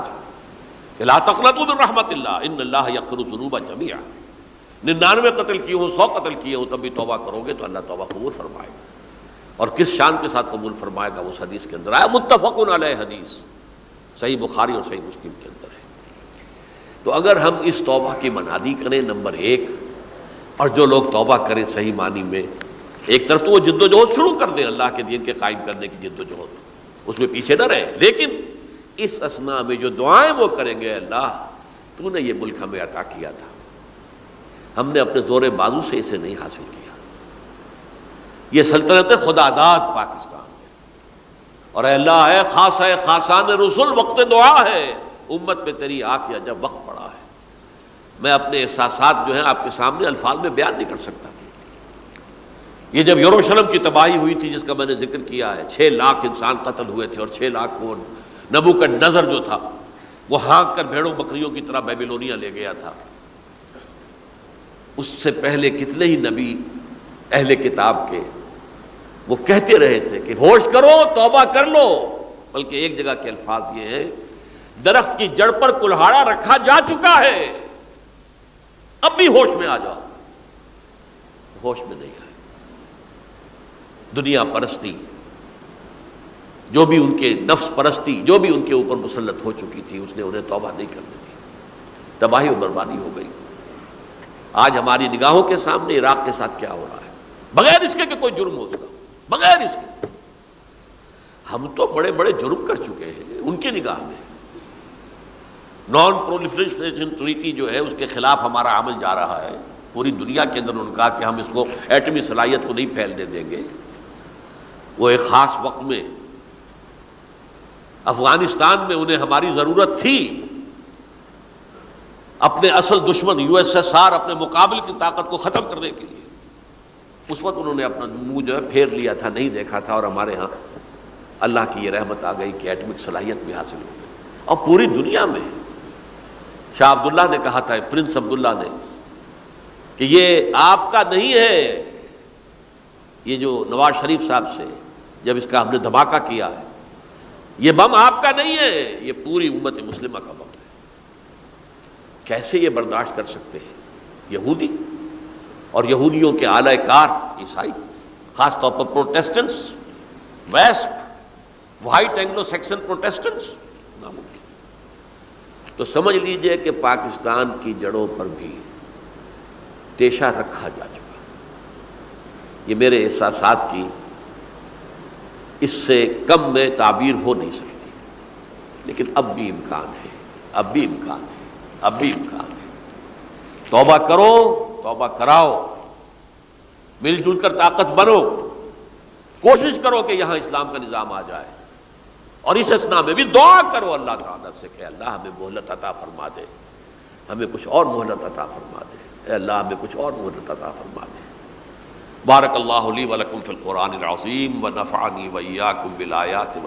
کہ لا تقنطوا من رحمت اللہ ان اللہ یغفر الذنوب جميعا. 99 قتل کیے ہوں، 100 قتل کیے ہوں، تب بھی توبہ کرو گے تو اللہ توبہ قبول فرمائے گا. اور کس شان کے ساتھ قبول فرمائے گا اس حدیث کے اندر آیا، متفق علیہ حدیث صحیح بخاری اور صحیح مسلم کے اندر ہے. تو اگر ہم اس توبہ کی منادی کریں نمبر 1، اور جو لوگ توبہ کریں صحیح معنی میں، ایک طرف تو وہ جد و جہد شروع کر دیں اللہ کے دین کے قائم کرنے کی جد و جہد، اس میں پیچھے نہ رہیں، لیکن اس اثناء میں جو دعائیں وہ کریں گے اللہ تو نے یہ ملک ہمیں عطا کیا تھا، ہم نے اپنے زور بازو سے اسے نہیں حاصل کیا، یہ سلطنت خدا داد پاکستان ہے، اور اے اللہ اے خاص ہے خاصان رسول وقت دعا ہے، امت پہ تیری آ کیا جب وقت پڑا ہے. میں اپنے احساسات جو ہیں آپ کے سامنے الفاظ میں بیان نہیں کر سکتا. یہ جب یروشلم کی تباہی ہوئی تھی جس کا میں نے ذکر کیا ہے، 6 لاکھ انسان قتل ہوئے تھے، اور 6 لاکھ کو نبوکدنضر جو تھا وہ ہانک کر بھیڑوں بکریوں کی طرح بیبیلونیا لے گیا تھا. اس سے پہلے کتنے ہی نبی اہل کتاب کے وہ کہتے رہے تھے کہ ہوش کرو توبہ کر لو. بلکہ ایک جگہ کے الفاظ یہ ہیں درخت کی جڑ پر کلہاڑا رکھا جا چکا ہے، اب بھی ہوش میں آ جاؤ. ہوش میں نہیں آئے. دنیا پرستی جو بھی ان کے نفس پرستی جو بھی ان کے اوپر مسلط ہو چکی تھی اس نے انہیں توبہ نہیں کرنے دی. تباہی و بربادی ہو گئی. آج ہماری نگاہوں کے سامنے عراق کے ساتھ کیا ہو رہا ہے، بغیر اس کے کہ کوئی جرم ہو سکا، بغیر اس کے. ہم تو بڑے بڑے جرم کر چکے ہیں ان کی نگاہ میں. نان پرولیفریشن ٹریٹی جو ہے اس کے خلاف ہمارا عمل جا رہا ہے پوری دنیا کے اندر. ان کا کہ ہم اس کو ایٹمی صلاحیت کو نہیں پھیلنے دیں گے. وہ ایک خاص وقت میں افغانستان میں انہیں ہماری ضرورت تھی اپنے اصل دشمن USSR اپنے مقابل کی طاقت کو ختم کرنے کے لیے. اس وقت انہوں نے اپنا منہ جو ہے پھیر لیا تھا، نہیں دیکھا تھا، اور ہمارے ہاں اللہ کی یہ رحمت آ گئی کہ ایٹمک صلاحیت بھی حاصل ہو گئی. اور پوری دنیا میں شاہ عبداللہ نے کہا تھا، پرنس عبداللہ نے، کہ یہ آپ کا نہیں ہے. یہ جو نواز شریف صاحب سے جب اس کا ہم نے دھماکہ کیا ہے، یہ بم آپ کا نہیں ہے، یہ پوری امت مسلمہ کا بم ہے. کیسے یہ برداشت کر سکتے ہیں یہودی اور یہودیوں کے اعلی کار عیسائی، خاص طور پر پروٹیسٹنٹس، ویسپ، وائٹ اینگلو سیکسن پروٹیسٹنٹس؟ ناممکن. تو سمجھ لیجئے کہ پاکستان کی جڑوں پر بھی تیشہ رکھا جا چکا. یہ میرے احساسات کی اس سے کم میں تعبیر ہو نہیں سکتی، لیکن اب بھی امکان ہے، اب بھی امکان ہے، اب بھی امکان ہے. توبہ کرو، توبہ کراؤ، مل جل کر طاقت بنو، کوشش کرو کہ یہاں اسلام کا نظام آ جائے. اور اس اسنا میں بھی دعا کرو اللہ تعالیٰ سے کہ اللہ ہمیں مہلت عطا فرما دے، ہمیں کچھ اور مہلت عطا فرما دے، اے اللہ ہمیں کچھ اور مہلت عطا فرما دے۔ بارک اللہ لی ولکم فی القرآن العظیم ونفعنی وإیاکم بالآیات